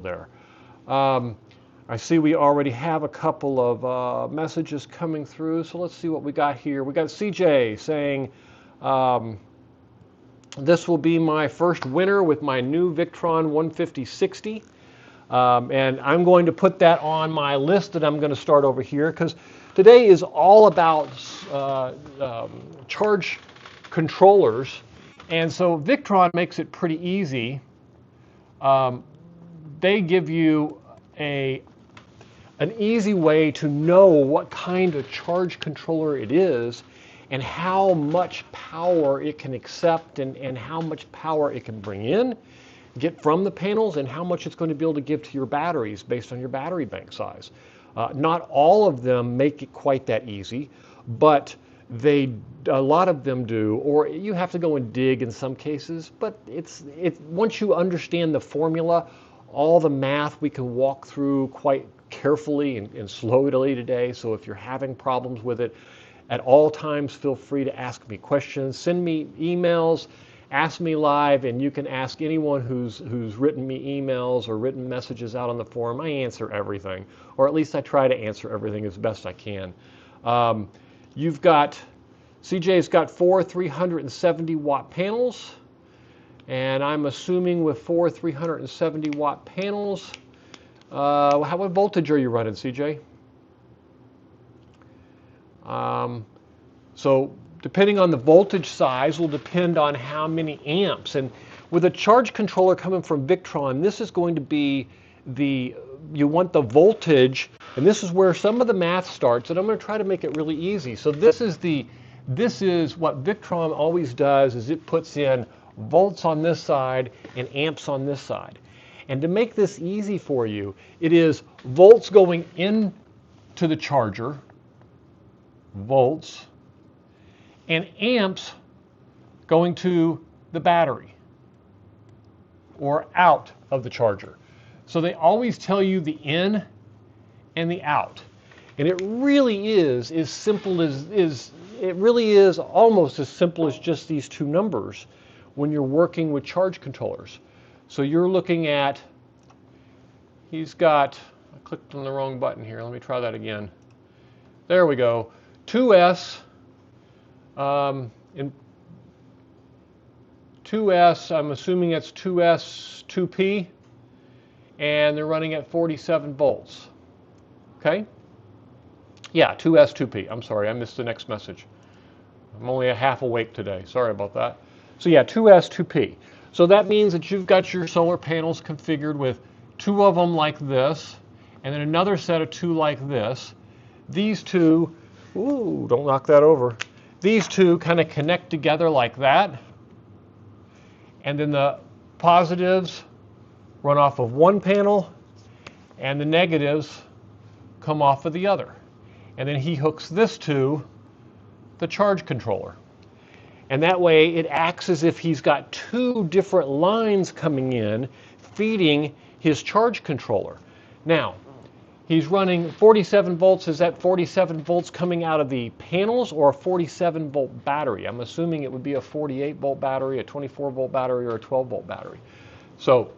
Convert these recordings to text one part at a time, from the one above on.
there. I see we already have a couple of messages coming through, so let's see what we got here. We got CJ saying, this will be my first winter with my new Victron 150/60. And I'm going to put that on my list that I'm going to start over here, because today is all about charge controllers. And so Victron makes it pretty easy. They give you an easy way to know what kind of charge controller it is and how much power it can accept and how much power it can bring in, get from the panels, and how much it's going to be able to give to your batteries based on your battery bank size. Not all of them make it quite that easy, but a lot of them do, or you have to go and dig in some cases, but once you understand the formula, all the math we can walk through quite carefully and slowly today. So if you're having problems with it, at all times feel free to ask me questions, send me emails, ask me live, and you can ask anyone who's written me emails or written messages out on the forum. I answer everything, or at least I try to answer everything as best I can. CJ's got 4 370 watt panels, and I'm assuming with 4 370 watt panels, what voltage are you running, CJ? So depending on the voltage size will depend on how many amps. And with a charge controller coming from Victron, this is going to be you want the voltage, and this is where some of the math starts, and I'm going to try to make it really easy. So this is what Victron always does, is it puts in volts on this side and amps on this side. And to make this easy for you, it is volts going into the charger, volts, and amps going to the battery or out of the charger. So they always tell you the in and the out. And it really is as simple as it really is almost as simple as just these two numbers when you're working with charge controllers. So you're looking at, I clicked on the wrong button here. Let me try that again. There we go. 2S, in 2S, I'm assuming it's 2S 2P, and they're running at 47 volts. Okay? Yeah, 2S 2P. I'm sorry, I missed the next message. I'm only a half awake today. Sorry about that. So yeah, 2S 2P. So that means that you've got your solar panels configured with 2 of them like this, and then another set of 2 like this. These two, ooh, don't knock that over. These two kind of connect together like that. And then the positives run off of one panel, and the negatives come off of the other. And then he hooks this to the charge controller. And that way it acts as if he's got 2 different lines coming in, feeding his charge controller. Now, he's running 47 volts. Is that 47 volts coming out of the panels or a 47 volt battery? I'm assuming it would be a 48 volt battery, a 24 volt battery, or a 12 volt battery. So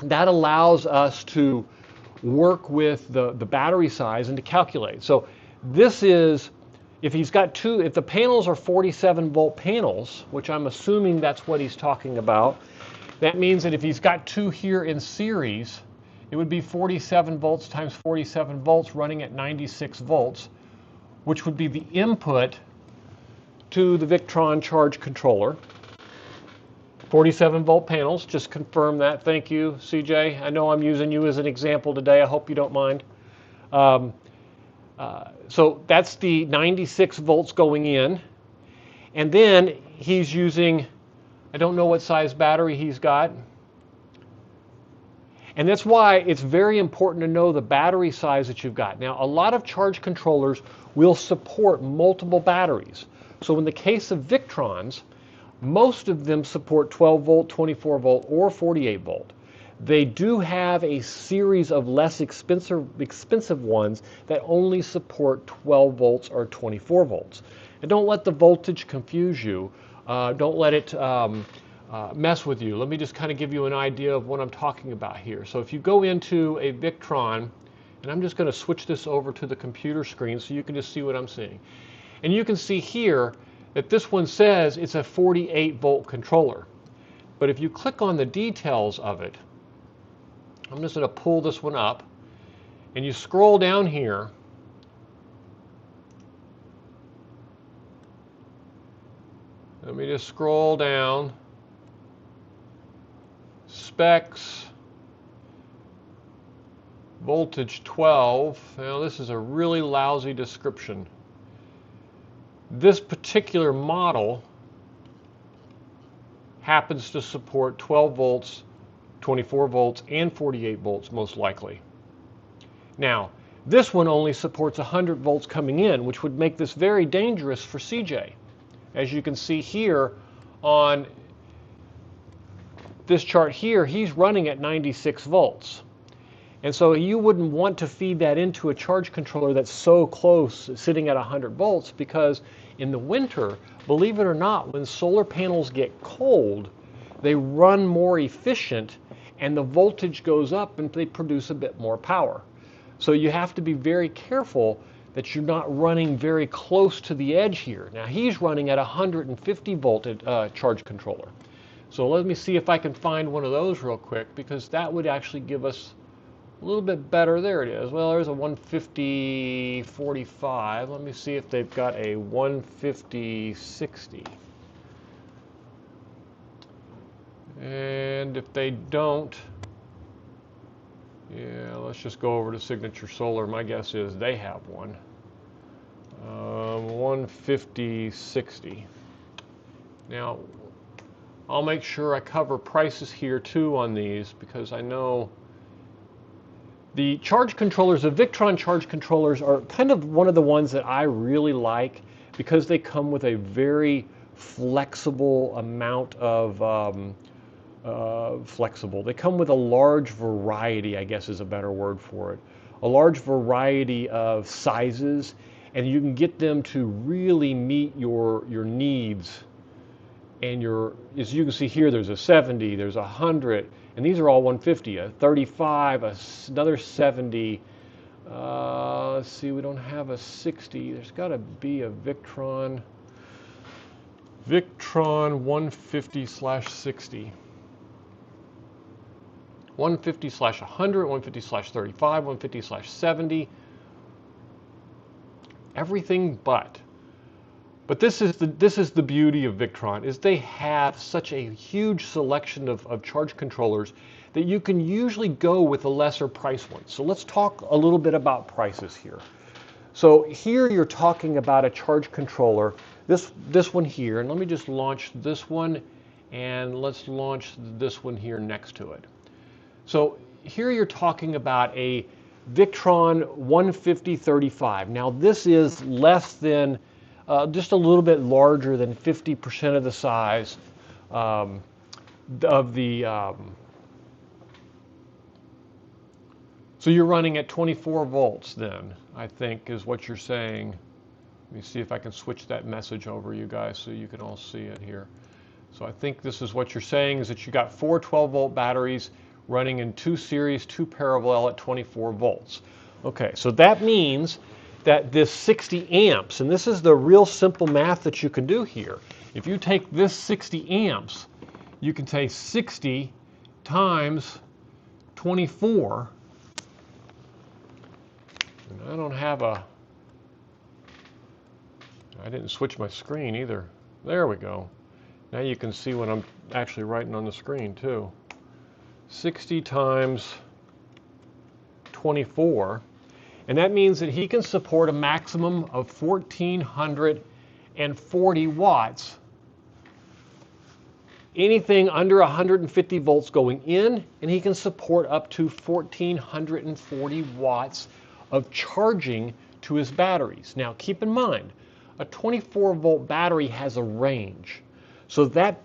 that allows us to work with the battery size and to calculate. So this is, if the panels are 47 volt panels, which I'm assuming that's what he's talking about, that means that if he's got 2 here in series, it would be 47 volts times 47 volts running at 96 volts, which would be the input to the Victron charge controller. 47 volt panels, just confirm that. Thank you, CJ. I know I'm using you as an example today. I hope you don't mind. So that's the 96 volts going in. And then he's using, I don't know what size battery he's got. And that's why it's very important to know the battery size that you've got. Now, a lot of charge controllers will support multiple batteries. So in the case of Victrons, most of them support 12 volt, 24 volt, or 48 volt. They do have a series of less expensive ones that only support 12 volts or 24 volts. And don't let the voltage confuse you. Don't let it mess with you. Let me just kind of give you an idea of what I'm talking about here. So if you go into a Victron, and I'm just going to switch this over to the computer screen so you can just see what I'm seeing. And you can see here that this one says it's a 48 volt controller. But if you click on the details of it, I'm just going to pull this one up, and you scroll down here, let me just scroll down, specs, voltage 12. Now this is a really lousy description. This particular model happens to support 12 volts, 24 volts, and 48 volts most likely. Now, this one only supports 100 volts coming in, which would make this very dangerous for CJ. As you can see here on this chart here, he's running at 96 volts. And so you wouldn't want to feed that into a charge controller that's so close, sitting at 100 volts, because in the winter, believe it or not, when solar panels get cold, they run more efficient and the voltage goes up and they produce a bit more power. So you have to be very careful that you're not running very close to the edge here. Now he's running at 150 volt charge controller. So let me see if I can find one of those real quick, because that would actually give us a little bit better. There it is. Well, there's a 150/45. Let me see if they've got a 150/60. And if they don't, yeah, let's just go over to Signature Solar. My guess is they have one. 150/60. Now, I'll make sure I cover prices here too on these, because I know the charge controllers, the Victron charge controllers, are kind of one of the ones that I really like, because they come with a very flexible amount of They come with a large variety, I guess is a better word for it. A large variety of sizes, and you can get them to really meet your needs. And as you can see here, there's a 70, there's a 100, and these are all 150, a 35, another 70. Let's see, we don't have a 60. There's got to be a Victron 150/60. 150/100, 150/35, 150/70. Everything but. But this is the beauty of Victron, is they have such a huge selection of charge controllers that you can usually go with a lesser price one. So let's talk a little bit about prices here. So here you're talking about a charge controller, this one here, and let me just launch this one, and let's launch this one here next to it. So here you're talking about a Victron 150/35. Now this is less than, just a little bit larger than 50% of the size of the, so you're running at 24 volts then, I think is what you're saying. Let me see if I can switch that message over, you guys, so you can all see it here. So I think this is what you're saying, is that you got 4 12-volt batteries running in 2 series, 2 parallel at 24 volts. Okay, so that means that this 60 amps, and this is the real simple math that you can do here. If you take this 60 amps, you can take 60 times 24, and I didn't switch my screen either. There we go. Now you can see what I'm actually writing on the screen too. 60 times 24, and that means that he can support a maximum of 1,440 watts. Anything under 150 volts going in, and he can support up to 1,440 watts of charging to his batteries. Now keep in mind, a 24 volt battery has a range. So that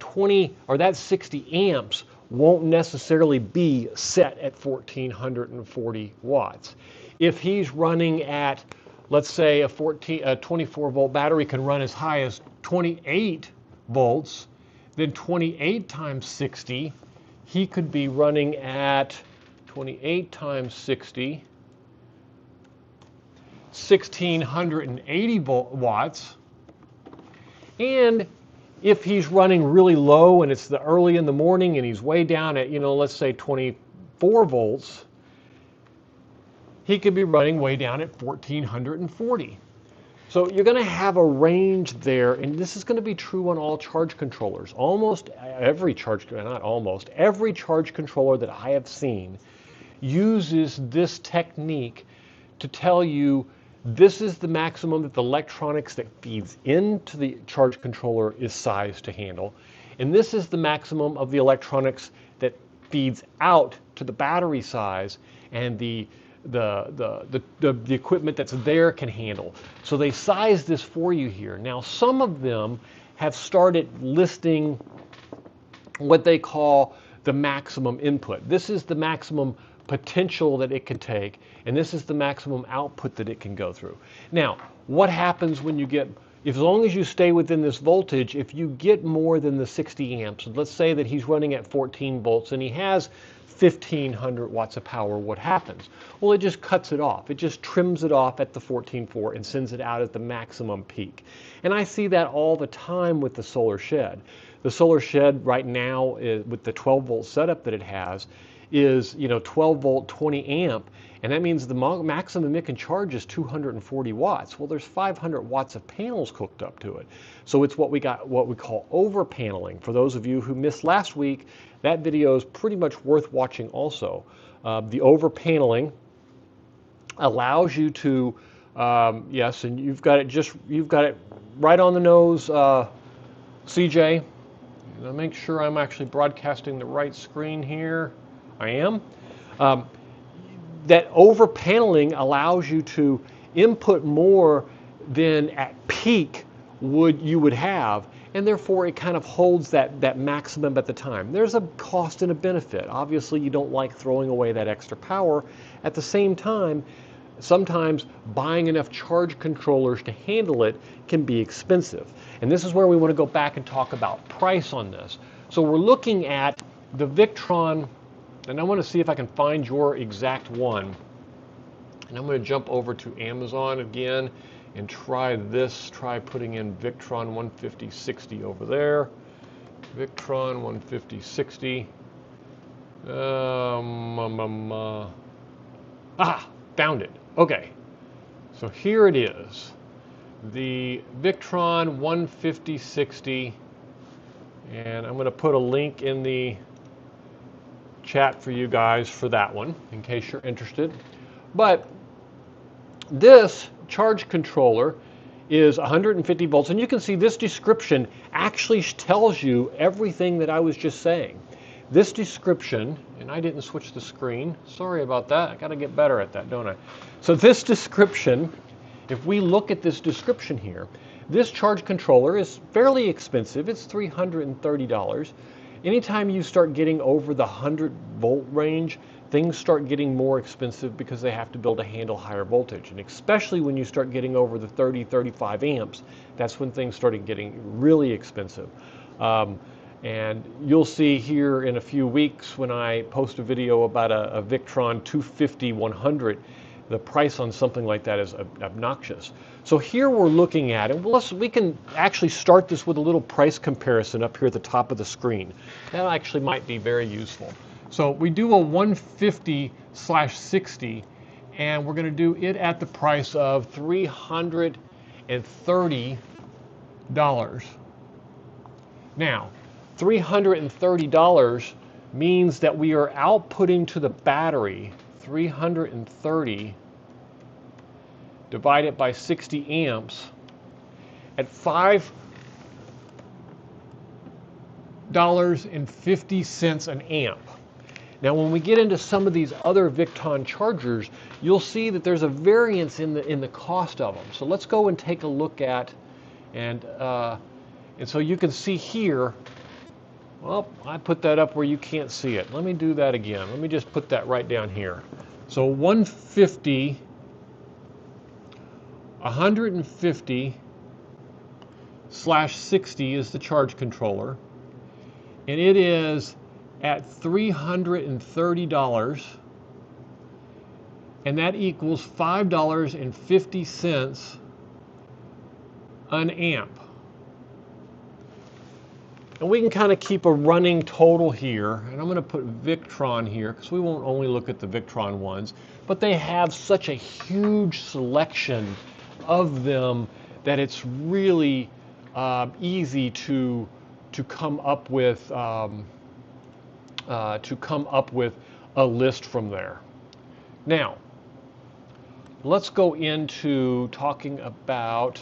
60 amps won't necessarily be set at 1,440 watts. If he's running at, let's say, a 24 volt battery can run as high as 28 volts, Then 28 times 60, he could be running at 28 times 60, 1680 watts. And if he's running really low and it's the early in the morning and he's way down at, let's say 24 volts, he could be running way down at 1440. So you're going to have a range there, and this is going to be true on all charge controllers. Almost every charge, not almost, every charge controller that I have seen uses this technique to tell you this is the maximum that the electronics that feeds into the charge controller is sized to handle, and this is the maximum of the electronics that feeds out to the battery size and the equipment that's there can handle. So they size this for you here. Now, some of them have started listing what they call the maximum input. This is the maximum potential that it can take, and this is the maximum output that it can go through. Now, what happens when you get, as long as you stay within this voltage, if you get more than the 60 amps, let's say that he's running at 14 volts and he has 1500 watts of power, what happens? Well, it just cuts it off. It just trims it off at the 14.4 and sends it out at the maximum peak. And I see that all the time with the solar shed. The solar shed right now, with the 12 volt setup that it has, is 12 volt 20 amp, and that means the maximum it can charge is 240 watts. Well, there's 500 watts of panels hooked up to it. So it's what we call over paneling. For those of you who missed last week, that video is pretty much worth watching also. The over paneling allows you to, yes, and you've got it right on the nose, CJ. I'll make sure I'm actually broadcasting the right screen here. I am. That over paneling allows you to input more than at peak you would have, and therefore it kind of holds that maximum at the time. There's a cost and a benefit. Obviously, you don't like throwing away that extra power. At the same time, sometimes buying enough charge controllers to handle it can be expensive. And this is where we want to go back and talk about price on this. So we're looking at the Victron, and I want to see if I can find your exact one. And I'm going to jump over to Amazon again and try putting in Victron 15060 over there. Victron 15060. Found it. Okay. So here it is. The Victron 15060. And I'm going to put a link in the chat for you guys for that one in case you're interested. But this charge controller is 150 volts, and you can see this description actually tells you everything that I was just saying. This description, and I didn't switch the screen, sorry about that, I got to get better at that, don't I? So this description, if we look at this description here, this charge controller is fairly expensive. It's $330. Anytime you start getting over the 100 volt range, things start getting more expensive because they have to be able to handle higher voltage. And especially when you start getting over the 30, 35 amps, that's when things started getting really expensive. And you'll see here in a few weeks when I post a video about a Victron 250-100, the price on something like that is obnoxious. So here we're looking at it. We can actually start this with a little price comparison up here at the top of the screen. That actually might be very useful. So we do a 150/60, and we're going to do it at the price of $330. Now, $330 means that we are outputting to the battery 330 divided by 60 amps at $5.50 an amp. Now, when we get into some of these other Victron chargers, you'll see that there's a variance in the cost of them. So let's go and take a look at, and so you can see here. Well, I put that up where you can't see it. Let me do that again. Let me just put that right down here. So 150/60 is the charge controller. and it is at $330, and that equals $5.50 an amp. And we can kind of keep a running total here, and I'm going to put Victron here because we won't only look at the Victron ones, but they have such a huge selection of them that it's really easy to come up with a list from there. Now, let's go into talking about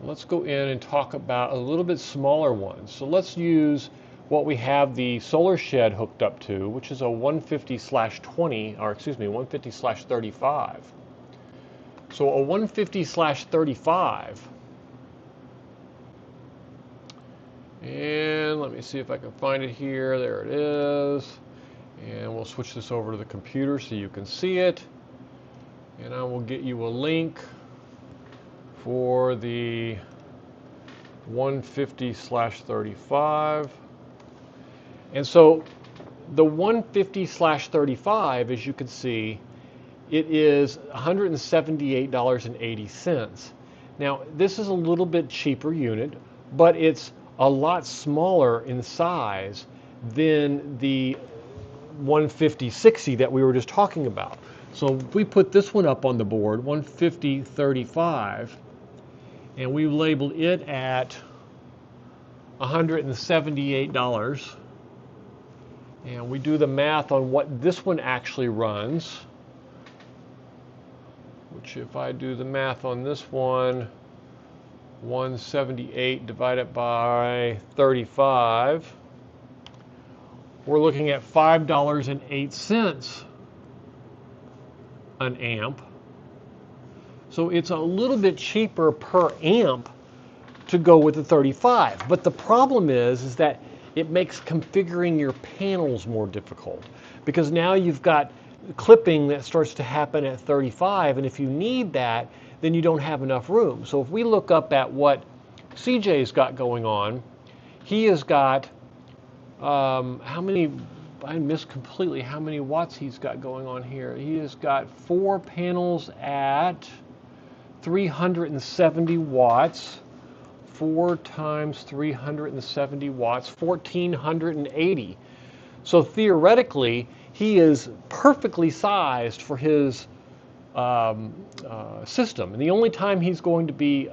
let's go in and talk about a little bit smaller ones. So let's use what we have the solar shed hooked up to, which is a 150/20, or excuse me, 150/35. So a 150/35, and let me see if I can find it here. There it is. And we'll switch this over to the computer so you can see it. And I will get you a link for the 150/35. And so the 150/35, as you can see, it is $178.80. Now, this is a little bit cheaper unit, but it's a lot smaller in size than the 150/60 that we were just talking about. So if we put this one up on the board, 150/35, and we labeled it at $178, and we do the math on what this one actually runs, which if I do the math on this one, 178 divided by 35, we're looking at $5.08 an amp. So it's a little bit cheaper per amp to go with the 35. But the problem is that it makes configuring your panels more difficult, because now you've got clipping that starts to happen at 35, and if you need that, then you don't have enough room. So if we look up at what CJ's got going on, he has got how many, I missed completely how many watts he's got going on here. He has got 4 panels at 370 watts. 4 times 370 watts, 1,480. So theoretically, he is perfectly sized for his system. And the only time he's going to be,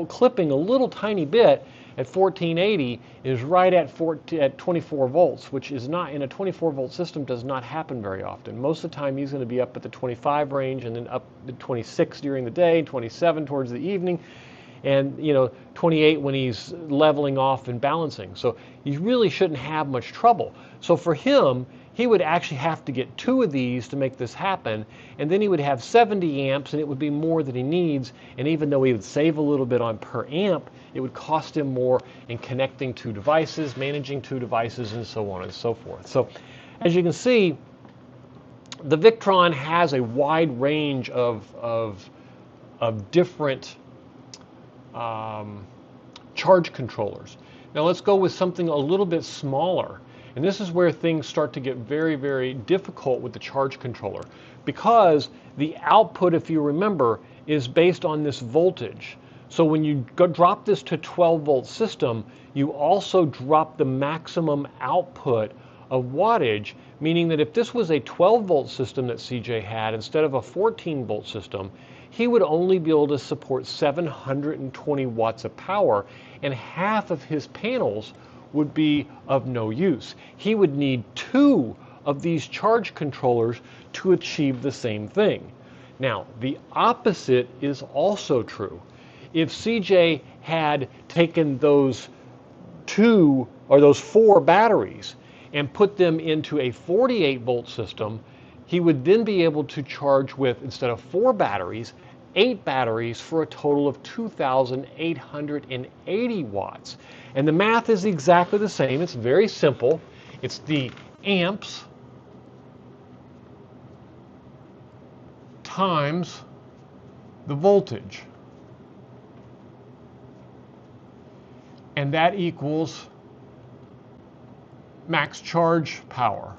clipping a little tiny bit at 1480 is right at 24 volts, which is not, in a 24 volt system, does not happen very often. Most of the time he's going to be up at the 25 range, and then up to 26 during the day, 27 towards the evening, and 28 when he's leveling off and balancing. So you really shouldn't have much trouble. So for him, he would actually have to get 2 of these to make this happen, and then he would have 70 amps, and it would be more than he needs. And even though he would save a little bit on per amp, it would cost him more in connecting 2 devices, managing 2 devices, and so on and so forth. So as you can see, the Victron has a wide range of different charge controllers. Now let's go with something a little bit smaller. And this is where things start to get very, very difficult with the charge controller, because the output, if you remember, is based on this voltage. So when you drop this to 12 volt system, you also drop the maximum output of wattage, meaning that if this was a 12 volt system that CJ had instead of a 14 volt system, he would only be able to support 720 watts of power, and half of his panels would be of no use. He would need 2 of these charge controllers to achieve the same thing. Now, the opposite is also true. If CJ had taken those 2 or those 4 batteries and put them into a 48 volt system, he would then be able to charge with, instead of 4 batteries, 8 batteries for a total of 2,880 watts. And the math is exactly the same. It's very simple. It's the amps times the voltage. And that equals max charge power.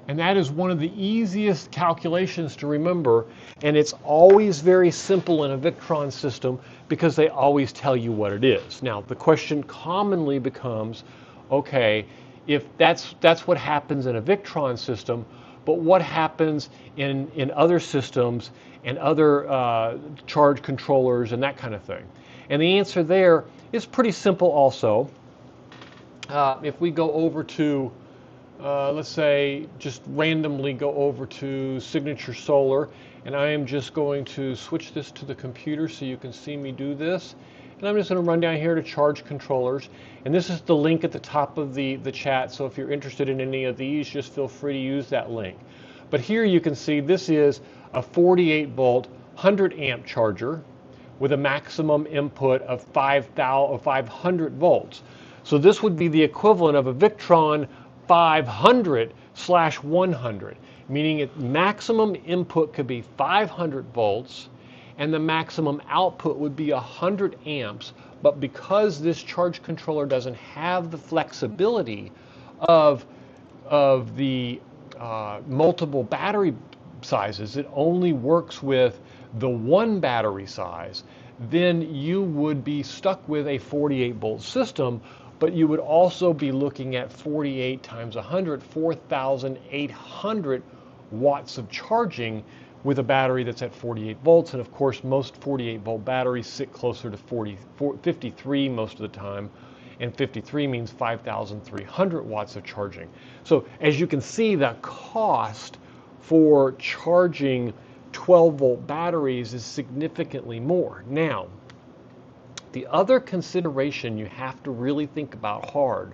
And that is one of the easiest calculations to remember, and it's always very simple in a Victron system because they always tell you what it is. Now, the question commonly becomes, okay, if that's what happens in a Victron system, but what happens in other systems and other charge controllers and that kind of thing? And the answer there is pretty simple also. If we go over to let's say just randomly go over to Signature Solar, and I am just going to switch this to the computer so you can see me do this. And I'm just going to run down here to charge controllers, and this is the link at the top of the chat, so if you're interested in any of these, just feel free to use that link. But here you can see this is a 48 volt 100 amp charger with a maximum input of 500 volts. So this would be the equivalent of a Victron 500/100, meaning its maximum input could be 500 volts and the maximum output would be 100 amps. But because this charge controller doesn't have the flexibility of the multiple battery sizes, it only works with the one battery size, then you would be stuck with a 48 volt system. But you would also be looking at 48 times 100, 4,800 watts of charging with a battery that's at 48 volts. And of course, most 48 volt batteries sit closer to 53 most of the time. And 53 means 5,300 watts of charging. So as you can see, the cost for charging 12 volt batteries is significantly more. Now, the other consideration you have to really think about hard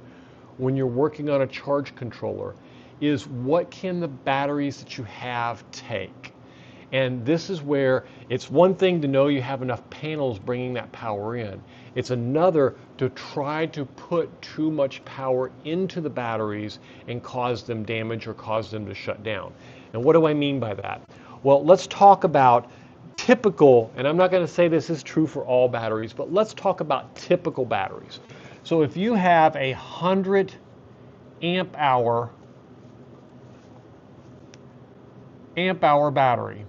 when you're working on a charge controller is what can the batteries that you have take? And this is where it's one thing to know you have enough panels bringing that power in. It's another to try to put too much power into the batteries and cause them damage or cause them to shut down. And what do I mean by that? Well, let's talk about typical, and I'm not going to say this is true for all batteries, but let's talk about typical batteries. So if you have a 100 amp hour battery,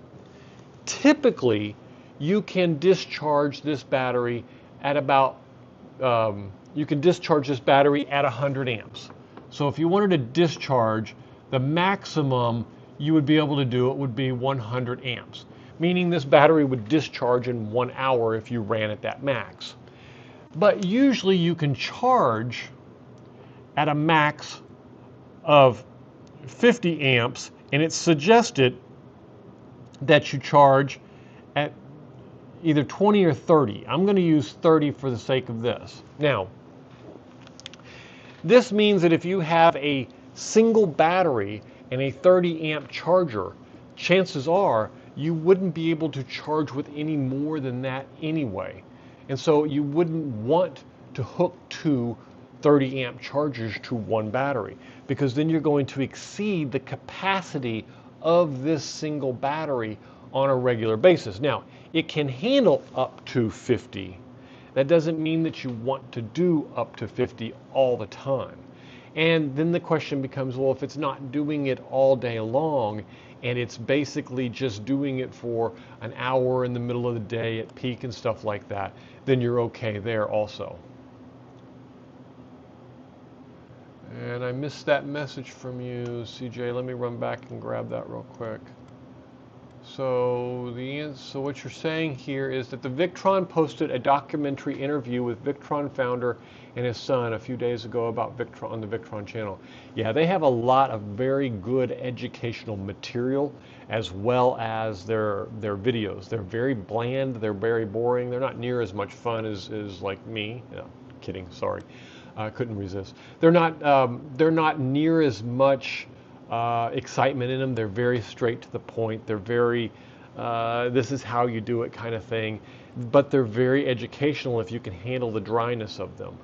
typically you can discharge this battery at about you can discharge this battery at 100 amps. So if you wanted to discharge, the maximum you would be able to do it would be 100 amps. Meaning this battery would discharge in 1 hour if you ran at that max. But usually you can charge at a max of 50 amps, and it's suggested that you charge at either 20 or 30. I'm going to use 30 for the sake of this. Now, this means that if you have a single battery and a 30 amp charger, chances are you wouldn't be able to charge with any more than that anyway. And so you wouldn't want to hook two 30 amp chargers to one battery, because then you're going to exceed the capacity of this single battery on a regular basis. Now, it can handle up to 50. That doesn't mean that you want to do up to 50 all the time. And then the question becomes, well, if it's not doing it all day long, and it's basically just doing it for an hour in the middle of the day at peak and stuff like that, then you're okay there also. And I missed that message from you, CJ. Let me run back and grab that real quick. So what you're saying here is that the Victron posted a documentary interview with Victron founder and his son a few days ago about Victron on the Victron channel. Yeah, they have a lot of very good educational material as well as their videos. They're very bland, they're very boring, they're not near as much fun as like me. No, kidding, sorry. I couldn't resist. They're not near as much excitement in them. They're very straight to the point. They're very, this is how you do it kind of thing. But they're very educational if you can handle the dryness of them.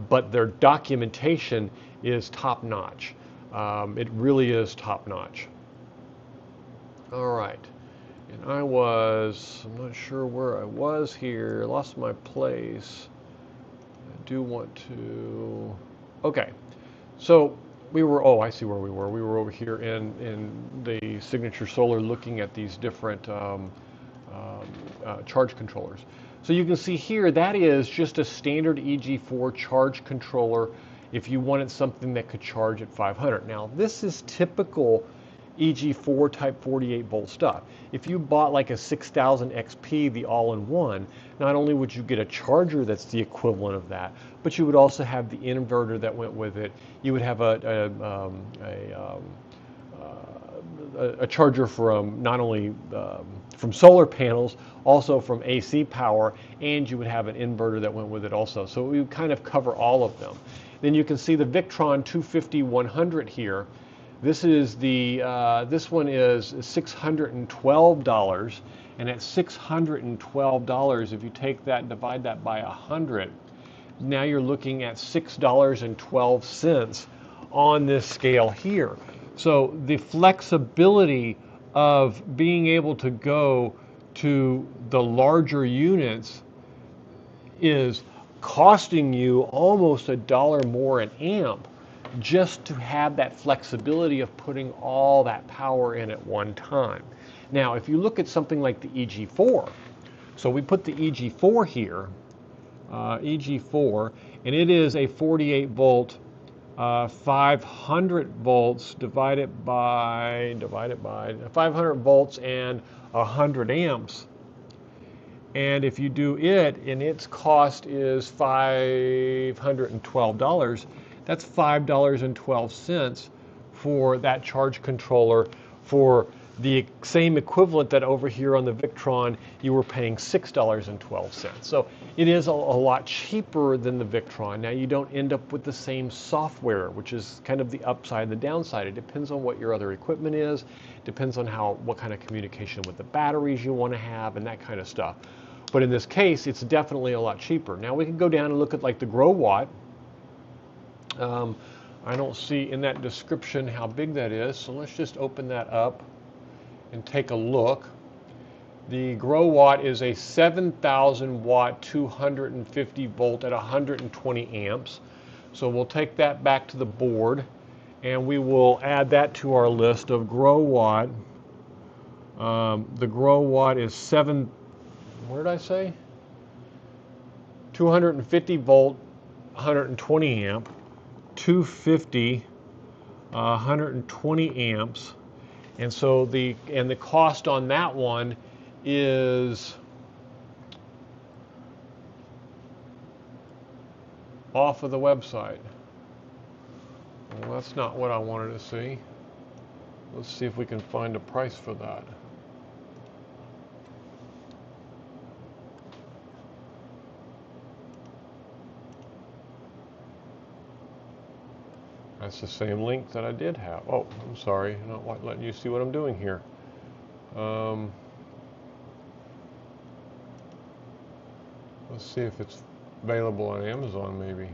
But their documentation is top notch. It really is top notch. All right. And I'm not sure where I was here, lost my place. I do want to, okay. So we were, oh, I see where we were. We were over here in the Signature Solar looking at these different charge controllers. So you can see here, that is just a standard EG4 charge controller if you wanted something that could charge at 500. Now, this is typical EG4 type 48 volt stuff. If you bought like a 6000 XP, the all-in-one, not only would you get a charger that's the equivalent of that, but you would also have the inverter that went with it. You would have a charger from not only from solar panels, also from AC power, and you would have an inverter that went with it also. So we would kind of cover all of them. Then you can see the Victron 250-100 here. This is this one is $612, and at $612, if you take that and divide that by 100, now you're looking at $6.12 on this scale here. So the flexibility of being able to go to the larger units is costing you almost $1 more an amp just to have that flexibility of putting all that power in at one time. Now, if you look at something like the EG4, so we put the EG4 here, EG4, and it is a 48 volt, 500 volts divided by 500 volts and 100 amps. And if you do it, and its cost is $512, that's $5.12 for that charge controller for the same equivalent that over here on the Victron you were paying $6.12. So it is a lot cheaper than the Victron. Now you don't end up with the same software, which is kind of the upside and the downside. It depends on what your other equipment is, depends on what kind of communication with the batteries you want to have and that kind of stuff. But in this case, it's definitely a lot cheaper. Now we can go down and look at like the Growatt. I don't see in that description how big that is, so let's just open that up and take a look. The Growatt is a 7,000 watt 250 volt at 120 amps. So we'll take that back to the board and we will add that to our list of Growatt. The Growatt is where did I say? 250 volt, 120 amp, 250, 120 amps, and so the cost on that one is off of the website. Well, that's not what I wanted to see. Let's see if we can find a price for that. That's the same link that I did have. Oh, I'm sorry, I'm not letting you see what I'm doing here. Let's see if it's available on Amazon maybe.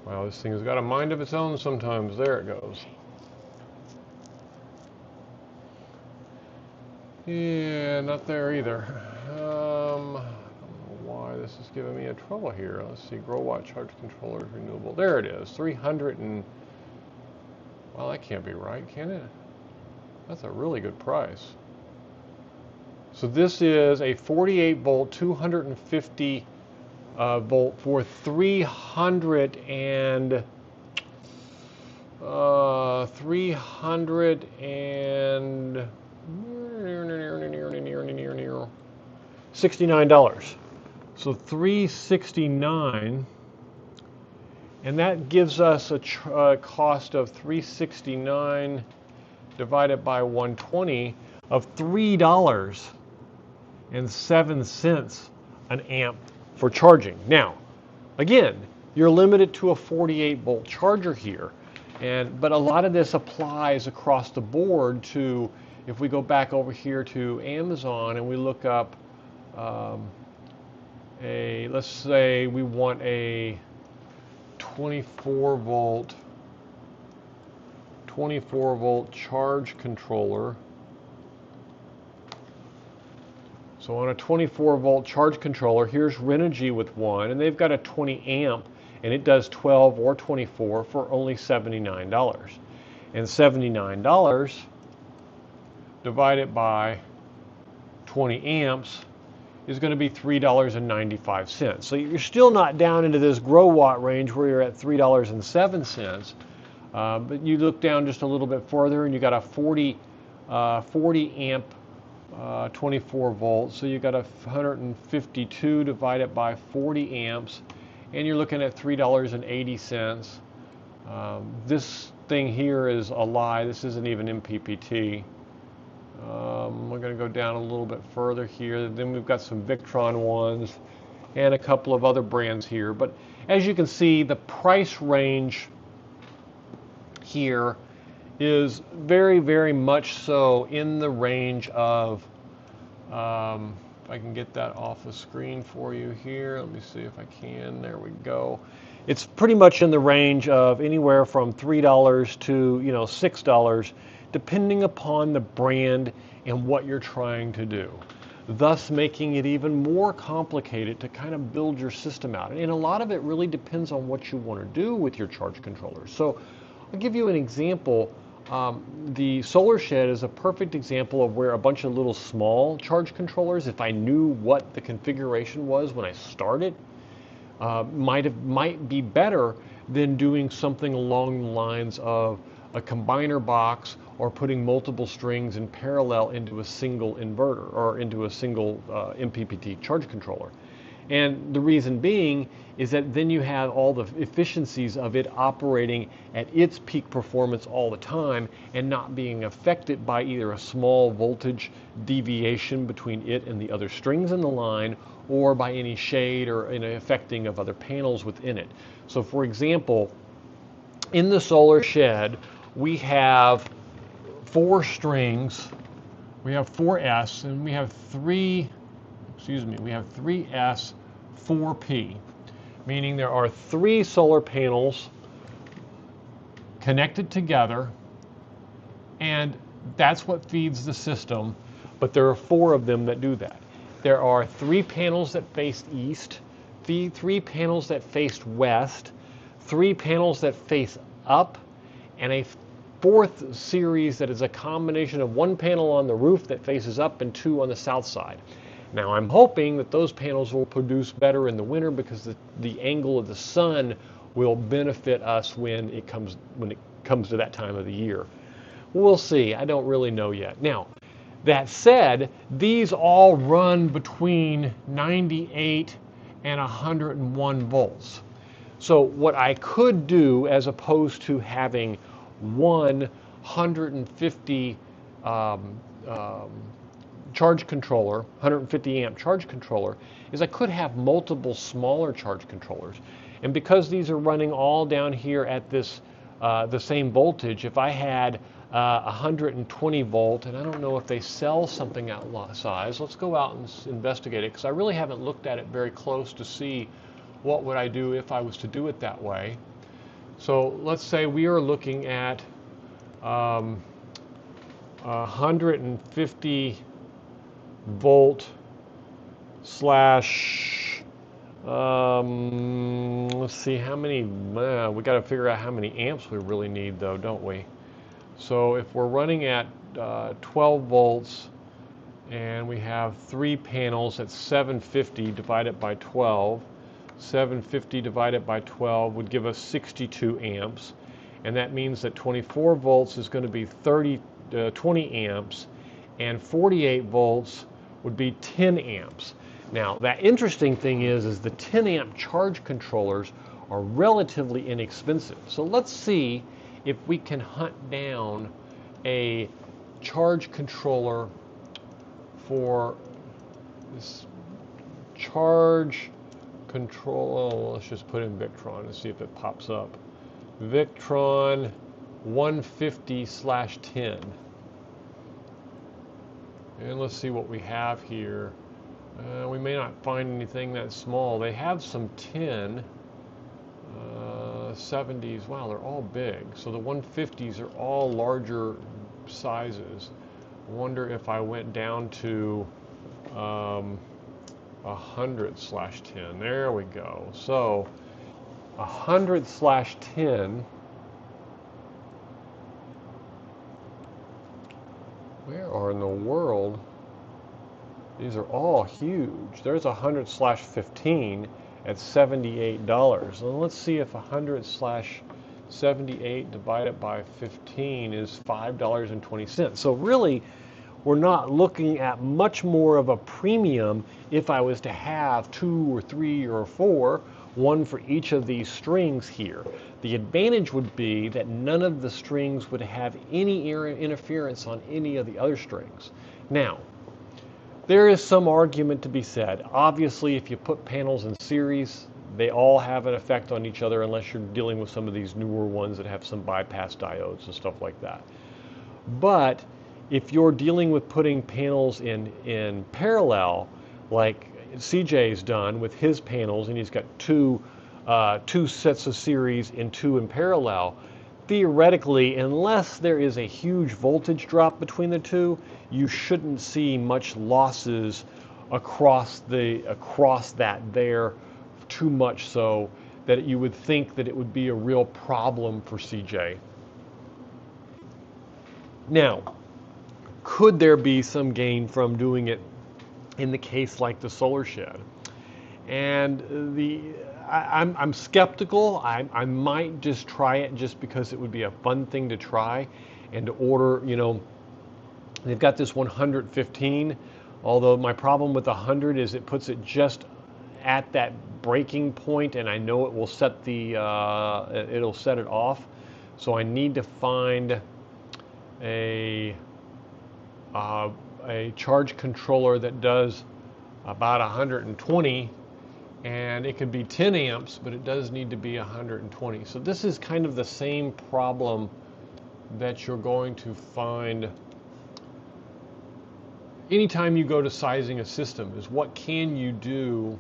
Wow, this thing has got a mind of its own sometimes. There it goes. Yeah, not there either. I don't know why this is giving me a trouble here. Let's see, Growatt charge controllers renewable. There it is, 300 and, well, that can't be right, can it? That's a really good price. So this is a 48 volt, 250 volt for 300 and $69. So $369, and that gives us a cost of $369 divided by 120 of $3.07 an amp for charging. Now, again, you're limited to a 48 volt charger here, but a lot of this applies across the board to, if we go back over here to Amazon and we look up let's say we want a 24 volt charge controller. So on a 24 volt charge controller, here's Renogy with one, and they've got a 20 amp, and it does 12 or 24 for only $79. And $79 divided by 20 amps is going to be $3.95. So you're still not down into this Growatt range where you're at $3.07. But you look down just a little bit further and you got a 40 amp 24 volts. So you got a 152 divided by 40 amps, and you're looking at $3.80. This thing here is a lie. This isn't even MPPT. We're going to go down a little bit further here. Then we've got some Victron ones and a couple of other brands here. But as you can see, the price range here is very, very much so in the range of, if I can get that off the screen for you here. Let me see if I can. There we go. It's pretty much in the range of anywhere from $3 to $6, depending upon the brand and what you're trying to do, thus making it even more complicated to kind of build your system out. And a lot of it really depends on what you want to do with your charge controllers. So I'll give you an example. The Solar Shed is a perfect example of where a bunch of little small charge controllers, if I knew what the configuration was when I started, might be better than doing something along the lines of a combiner box or putting multiple strings in parallel into a single inverter or into a single MPPT charge controller. And the reason being is that then you have all the efficiencies of it operating at its peak performance all the time and not being affected by either a small voltage deviation between it and the other strings in the line, or by any shade or any affecting of other panels within it. So for example, in the Solar Shed, we have 4 strings, we have 4S, and we have 3S 4P, meaning there are 3 solar panels connected together, and that's what feeds the system, but there are 4 of them that do that. There are 3 panels that face east, 3 panels that face west, 3 panels that face up, and a 4th series that is a combination of 1 panel on the roof that faces up and 2 on the south side. Now I'm hoping that those panels will produce better in the winter because the angle of the sun will benefit us when it comes to that time of the year. We'll see. I don't really know yet. Now, that said, these all run between 98 and 101 volts. So what I could do, as opposed to having one 150 charge controller, 150 amp charge controller, is I could have multiple smaller charge controllers. And because these are running all down here at this the same voltage, if I had 120 volt, and I don't know if they sell something at size, let's go out and investigate it, because I really haven't looked at it very close to see what would I do if I was to do it that way. So let's say we are looking at 150 volt slash, let's see how many, we got to figure out how many amps we really need though, don't we? So if we're running at 12 volts and we have 3 panels at 750 divided by 12, 750 divided by 12 would give us 62 amps, and that means that 24 volts is going to be 20 amps, and 48 volts would be 10 amps. Now, that interesting thing is the 10 amp charge controllers are relatively inexpensive. So let's see if we can hunt down a charge controller for this charge control. Oh, let's just put in Victron and see if it pops up. Victron 150/10. And let's see what we have here. We may not find anything that small. They have some 10. 170s, wow, they're all big. So the 150s are all larger sizes. I wonder if I went down to 100/10. There we go. So 100/10. Where are in the world? These are all huge. There's 100/15 at $78. And let's see if 100/78 divided by 15 is $5.20. So really, we're not looking at much more of a premium if I was to have 2 or 3 or 4, one for each of these strings here. The advantage would be that none of the strings would have any interference on any of the other strings. Now, there is some argument to be said. Obviously, if you put panels in series, they all have an effect on each other unless you're dealing with some of these newer ones that have some bypass diodes and stuff like that. But if you're dealing with putting panels in parallel, like CJ's done with his panels, and he's got two sets of series and 2 in parallel, theoretically, unless there is a huge voltage drop between the two, you shouldn't see much losses across that there, too much so that you would think that it would be a real problem for CJ. Now, could there be some gain from doing it in the case like the solar shed? And I'm skeptical. I might just try it just because it would be a fun thing to try and to order, they've got this 115, although my problem with 100 is it puts it just at that breaking point, and I know it will set it'll set it off. So I need to find a charge controller that does about 120, and it could be 10 amps, but it does need to be 120. So this is kind of the same problem that you're going to find anytime you go to sizing a system, is what can you do?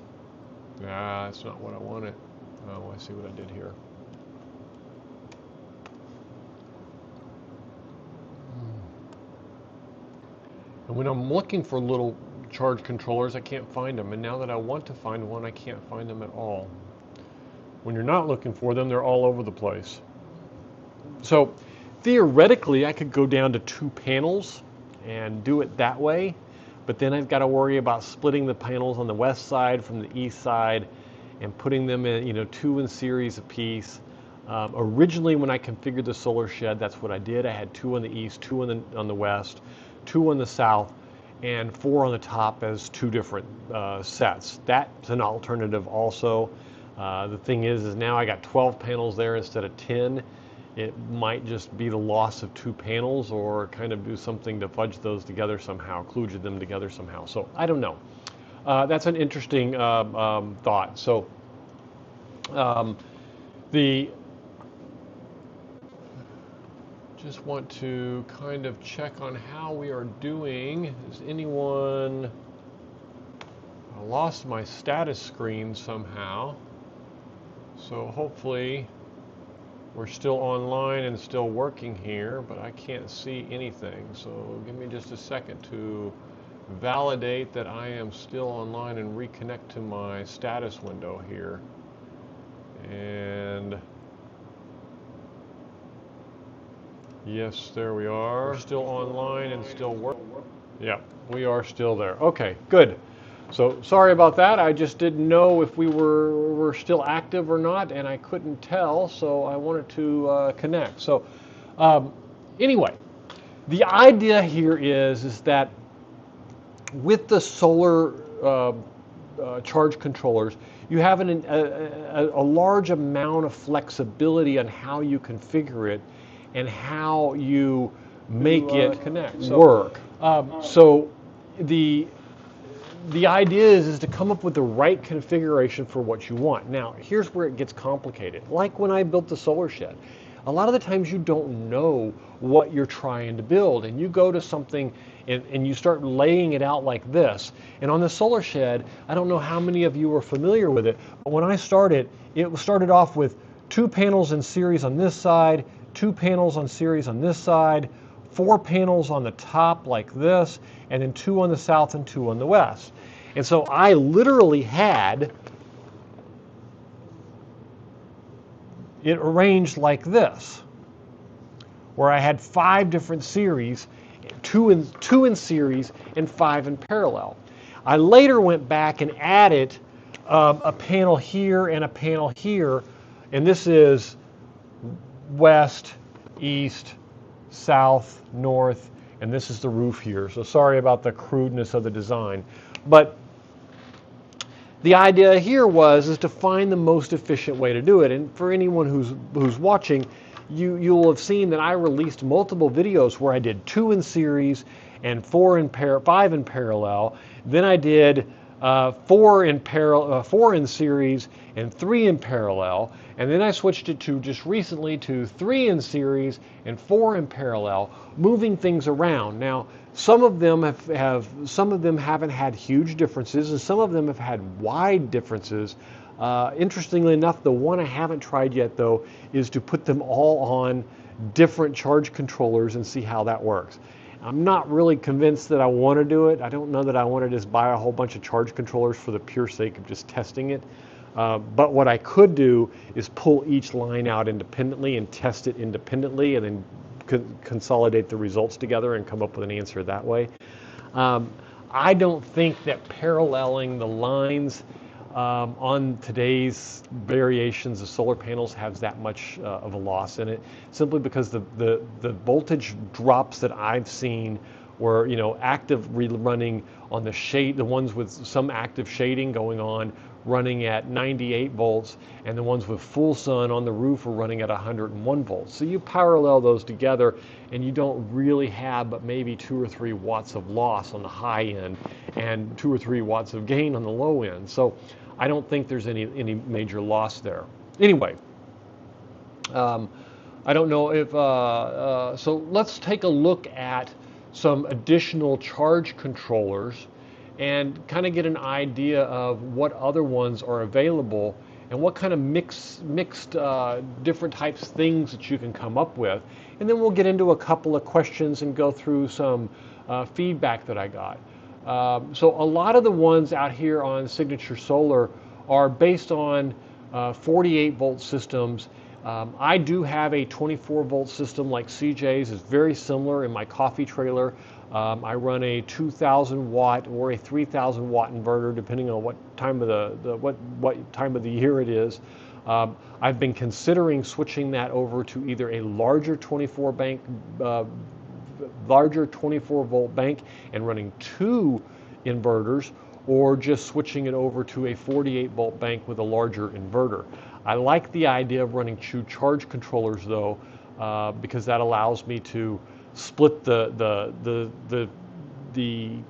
That's not what I wanted. Oh, I see what I did here. And when I'm looking for little charge controllers, I can't find them. And now that I want to find one, I can't find them at all. When you're not looking for them, they're all over the place. So theoretically, I could go down to 2 panels and do it that way. But then I've got to worry about splitting the panels on the west side from the east side and putting them in, 2 in series apiece. Originally, when I configured the solar shed, that's what I did. I had 2 on the east, 2 on the west, 2 on the south, and 4 on the top as 2 different sets. That's an alternative also. The thing is now I got 12 panels there instead of 10. It might just be the loss of 2 panels, or kind of do something to fudge those together somehow, kludge them together somehow. So I don't know. That's an interesting thought. So just want to kind of check on how we are doing. Is anyone? I lost my status screen somehow. So hopefully we're still online and still working here, but I can't see anything. So give me just a second to validate that I am still online and reconnect to my status window here. And yes, there we are. We're still online and still working. Yeah, we are still there. Okay, good. So sorry about that. I just didn't know if we were still active or not, and I couldn't tell, so I wanted to connect. So anyway, the idea here is that with the solar charge controllers, you have a large amount of flexibility on how you configure it and how you make it connect, work. So the idea is to come up with the right configuration for what you want. Now, here's where it gets complicated. Like when I built the solar shed, a lot of the times you don't know what you're trying to build, and you go to something and you start laying it out like this. And on the solar shed, I don't know how many of you are familiar with it, but when I started, it started off with 2 panels in series on this side, 2 panels on series on this side, 4 panels on the top like this, and then 2 on the south and 2 on the west. And so I literally had it arranged like this, where I had 5 different series, 2 in series and 5 in parallel. I later went back and added a panel here and a panel here, and this is west, east, south, north, and this is the roof here. So sorry about the crudeness of the design. But the idea here is to find the most efficient way to do it. And for anyone who's watching, you'll have seen that I released multiple videos where I did 2 in series and 5 in parallel. Then I did 4 in series and 3 in parallel. And then I switched it to just recently to 3 in series and 4 in parallel, moving things around. Now, some of them haven't had huge differences, and some of them have had wide differences. Interestingly enough, the one I haven't tried yet, though, is to put them all on different charge controllers and see how that works. I'm not really convinced that I want to do it. I don't know that I want to just buy a whole bunch of charge controllers for the pure sake of just testing it. But what I could do is pull each line out independently and test it independently, and then consolidate the results together and come up with an answer that way. I don't think that paralleling the lines on today's variations of solar panels has that much of a loss in it, simply because the voltage drops that I've seen were, active running on the ones with some active shading going on, running at 98 volts, and the ones with full sun on the roof are running at 101 volts. So you parallel those together and you don't really have but maybe 2 or 3 watts of loss on the high end and 2 or 3 watts of gain on the low end. So I don't think there's any major loss there. Anyway, I don't know if, so let's take a look at some additional charge controllers and kind of get an idea of what other ones are available and what kind of mixed different types of things that you can come up with. And then we'll get into a couple of questions and go through some feedback that I got. So a lot of the ones out here on Signature Solar are based on 48 volt systems. I do have a 24 volt system like CJ's. It's very similar in my coffee trailer. I run a 2,000 watt or a 3,000 watt inverter, depending on what time of what time of the year it is. I've been considering switching that over to either a larger 24 volt bank and running 2 inverters, or just switching it over to a 48 volt bank with a larger inverter. I like the idea of running 2 charge controllers though, because that allows me to split the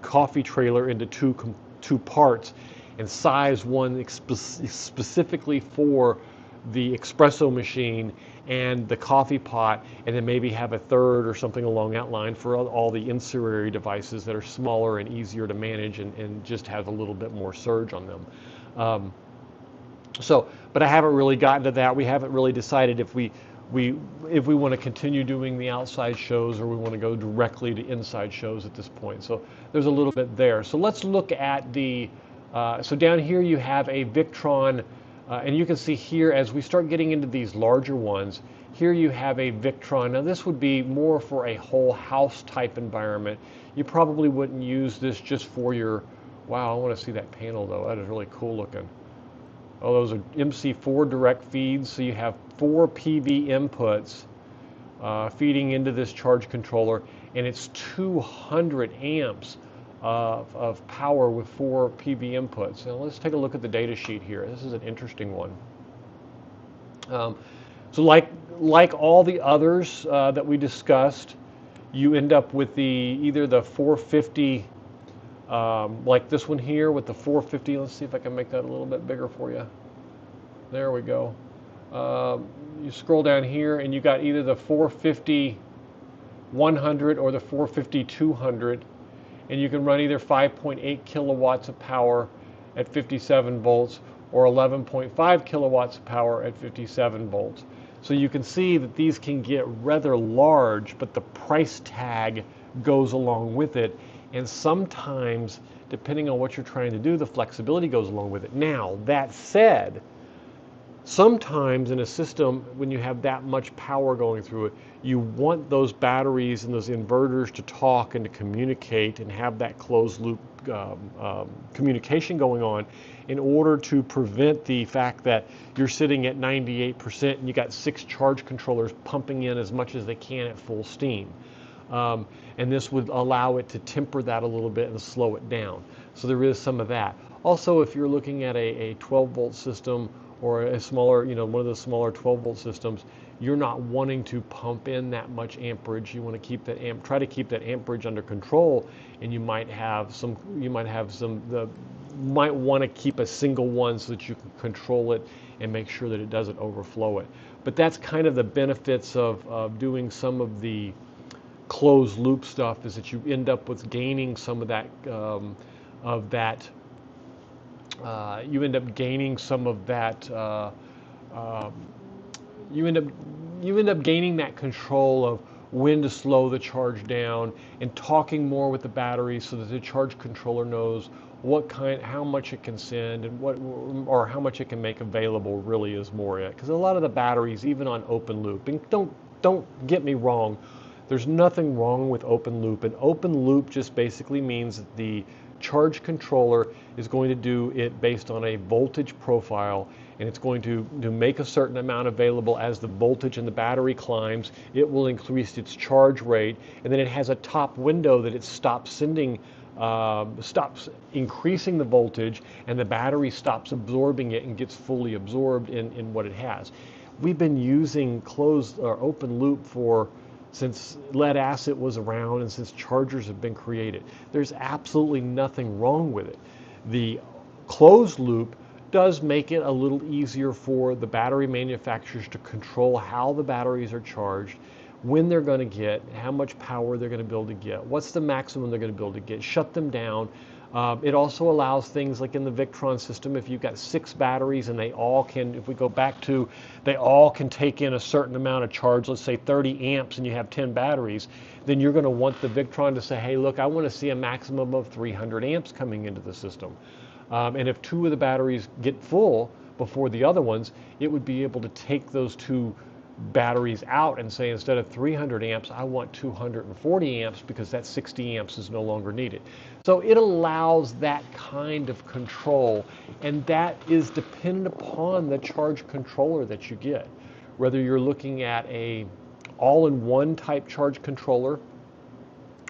coffee trailer into two parts and size one specifically for the espresso machine and the coffee pot, and then maybe have a third or something along that line for all the ancillary devices that are smaller and easier to manage and just have a little bit more surge on them. But I haven't really gotten to that. We haven't really decided if we want to continue doing the outside shows or we want to go directly to inside shows at this point. So there's a little bit there. So let's look at the, so down here you have a Victron, and you can see here as we start getting into these larger ones, here you have a Victron. Now this would be more for a whole house type environment. You probably wouldn't use this just for your, wow, I want to see that panel though. That is really cool looking. Oh, those are MC4 direct feeds, so you have 4 PV inputs feeding into this charge controller, and it's 200 amps of power with 4 PV inputs. Now let's take a look at the data sheet here. This is an interesting one. So like all the others that we discussed, you end up with either the 450, like this one here with the 450. Let's see if I can make that a little bit bigger for you. There we go. You scroll down here and you got either the 450 100 or the 450 200, and you can run either 5.8 kilowatts of power at 57 volts or 11.5 kilowatts of power at 57 volts. So you can see that these can get rather large, but the price tag goes along with it. And sometimes, depending on what you're trying to do, the flexibility goes along with it. Now, that said, sometimes in a system, when you have that much power going through it, you want those batteries and those inverters to talk and to communicate and have that closed loop communication going on in order to prevent the fact that you're sitting at 98% and you got 6 charge controllers pumping in as much as they can at full steam. And this would allow it to temper that a little bit and slow it down. So there is some of that. Also, if you're looking at a 12 volt system or a smaller, one of the smaller 12 volt systems, you're not wanting to pump in that much amperage. You want to keep that try to keep that amperage under control, and you might want to keep a single one so that you can control it and make sure that it doesn't overflow it. But that's kind of the benefits of doing some of the closed loop stuff, is that you end up with gaining some of that you end up gaining some of that you end up gaining that control of when to slow the charge down and talking more with the battery so that the charge controller knows how much it can send and or how much it can make available really is more it. Because a lot of the batteries, even on open loop, and don't get me wrong, there's nothing wrong with open loop. And open loop just basically means that the charge controller is going to do it based on a voltage profile, and it's going to make a certain amount available. As the voltage in the battery climbs, it will increase its charge rate, and then it has a top window that it stops increasing the voltage, and the battery stops absorbing it and gets fully absorbed in what it has. We've been using closed or open loop since lead acid was around and since chargers have been created. There's absolutely nothing wrong with it. The closed loop does make it a little easier for the battery manufacturers to control how the batteries are charged, when they're going to get, how much power they're going to be able to get, what's the maximum they're going to be able to get, shut them down. It also allows things like in the Victron system, if you've got 6 batteries and they all can, if we go back to, they all can take in a certain amount of charge, let's say 30 amps, and you have 10 batteries, then you're going to want the Victron to say, hey, look, I want to see a maximum of 300 amps coming into the system. And if 2 of the batteries get full before the other ones, it would be able to take those 2 batteries out and say, instead of 300 amps, I want 240 amps because that 60 amps is no longer needed. So it allows that kind of control, and that is dependent upon the charge controller that you get. Whether you're looking at a all-in-one type charge controller,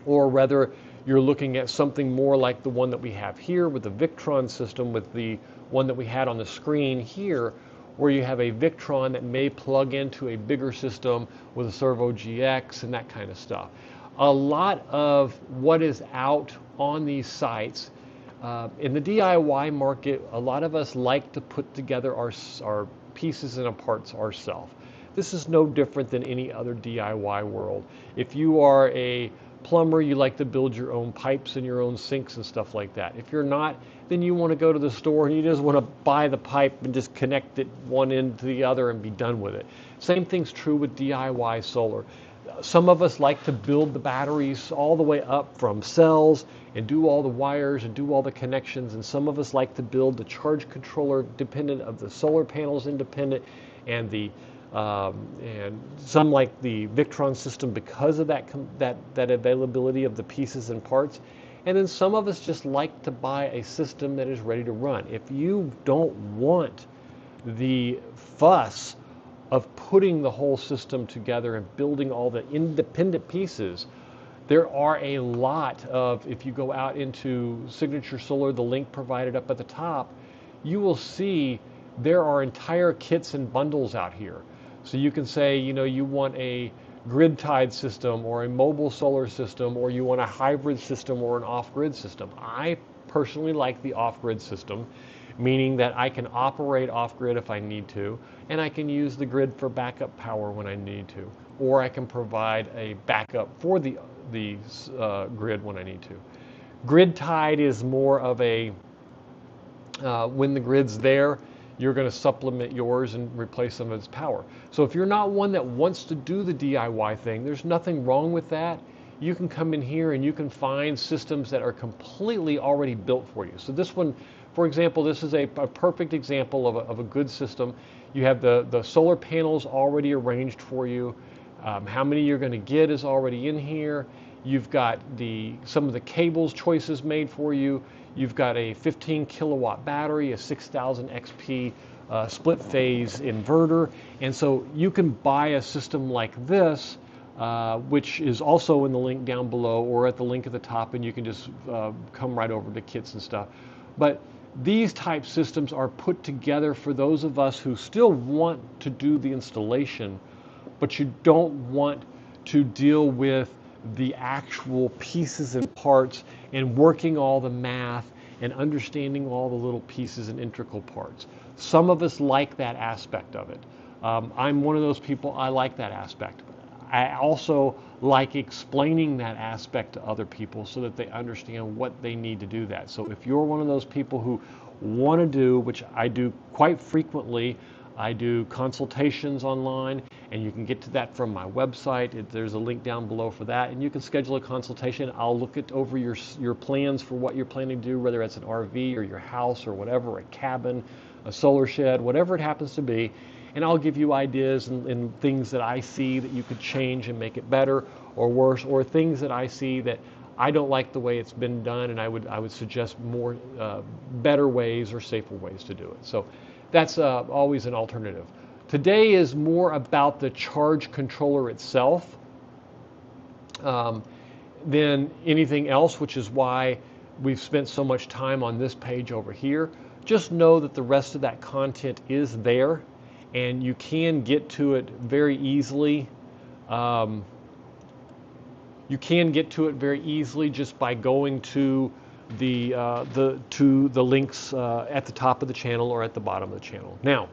or whether you're looking at something more like the one that we have here with the Victron system, with the one that we had on the screen here, where you have a Victron that may plug into a bigger system with a Servo GX and that kind of stuff. A lot of what is out on these sites, in the DIY market, a lot of us like to put together our pieces and parts ourselves. This is no different than any other DIY world. If you are a plumber, you like to build your own pipes and your own sinks and stuff like that. If you're not, then you want to go to the store and you just want to buy the pipe and just connect it one end to the other and be done with it. Same thing's true with DIY solar. Some of us like to build the batteries all the way up from cells and do all the wires and do all the connections, and some of us like to build the charge controller dependent of the solar panels independent, and and some like the Victron system because of that availability of the pieces and parts. And then some of us just like to buy a system that is ready to run. If you don't want the fuss of putting the whole system together and building all the independent pieces, there are a lot of, if you go out into Signature Solar, the link provided up at the top, you will see there are entire kits and bundles out here. So you can say, you want a grid-tied system or a mobile solar system, or you want a hybrid system or an off-grid system. I personally like the off-grid system, meaning that I can operate off-grid if I need to, and I can use the grid for backup power when I need to, or I can provide a backup for the grid when I need to. Grid-tied is more of a, when the grid's there, you're going to supplement yours and replace some of its power. So if you're not one that wants to do the DIY thing, there's nothing wrong with that. You can come in here and you can find systems that are completely already built for you. So this one, for example, this is a perfect example of a good system. You have the solar panels already arranged for you. How many you're going to get is already in here. You've got some of the cables choices made for you. You've got a 15 kilowatt battery, a 6000 XP split phase inverter. And so you can buy a system like this, which is also in the link down below or at the link at the top, and you can just come right over to kits and stuff. But these type systems are put together for those of us who still want to do the installation, but you don't want to deal with the actual pieces and parts and working all the math and understanding all the little pieces and integral parts. Some of us like that aspect of it. I'm one of those people, I like that aspect. I also like explaining that aspect to other people so that they understand what they need to do that. So if you're one of those people who want to do, which I do quite frequently, I do consultations online, and you can get to that from my website. There's a link down below for that, and you can schedule a consultation. I'll look over your plans for what you're planning to do, whether it's an RV or your house or whatever, a cabin, a solar shed, whatever it happens to be, and I'll give you ideas and things that I see that you could change and make it better or worse, or things that I see that I don't like the way it's been done, and I would suggest more better ways or safer ways to do it. So that's always an alternative. Today is more about the charge controller itself than anything else, which is why we've spent so much time on this page over here. Just know that the rest of that content is there, and you can get to it very easily. You can get to it very easily just by going to the links at the top of the channel or at the bottom of the channel. Now,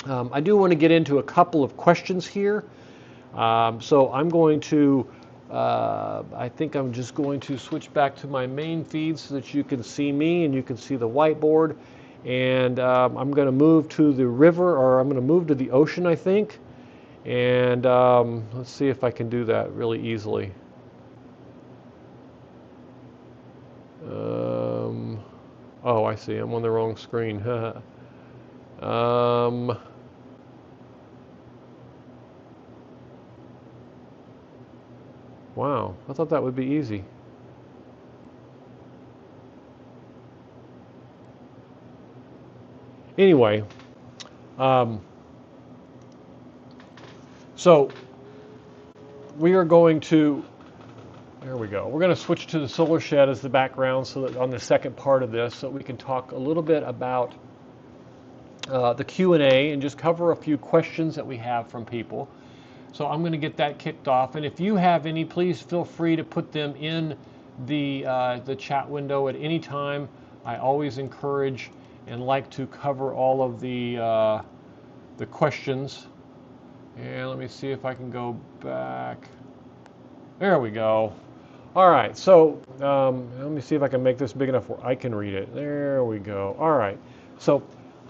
I do want to get into a couple of questions here. So I'm going to, I think I'm just going to switch back to my main feed so that you can see me and you can see the whiteboard. And I'm going to move to the river, or I'm going to move to the ocean, I think. And let's see if I can do that really easily. Oh, I see. I'm on the wrong screen. Wow, I thought that would be easy. Anyway, so we are going to, there we go. We're going to switch to the solar shed as the background so that on the second part of this, so we can talk a little bit about the Q&A and just cover a few questions that we have from people. So I'm going to get that kicked off, and if you have any, please feel free to put them in the chat window at any time. I always encourage and like to cover all of the questions. And let me see if I can go back. There we go. All right, so let me see if I can make this big enough where I can read it. There we go. All right, so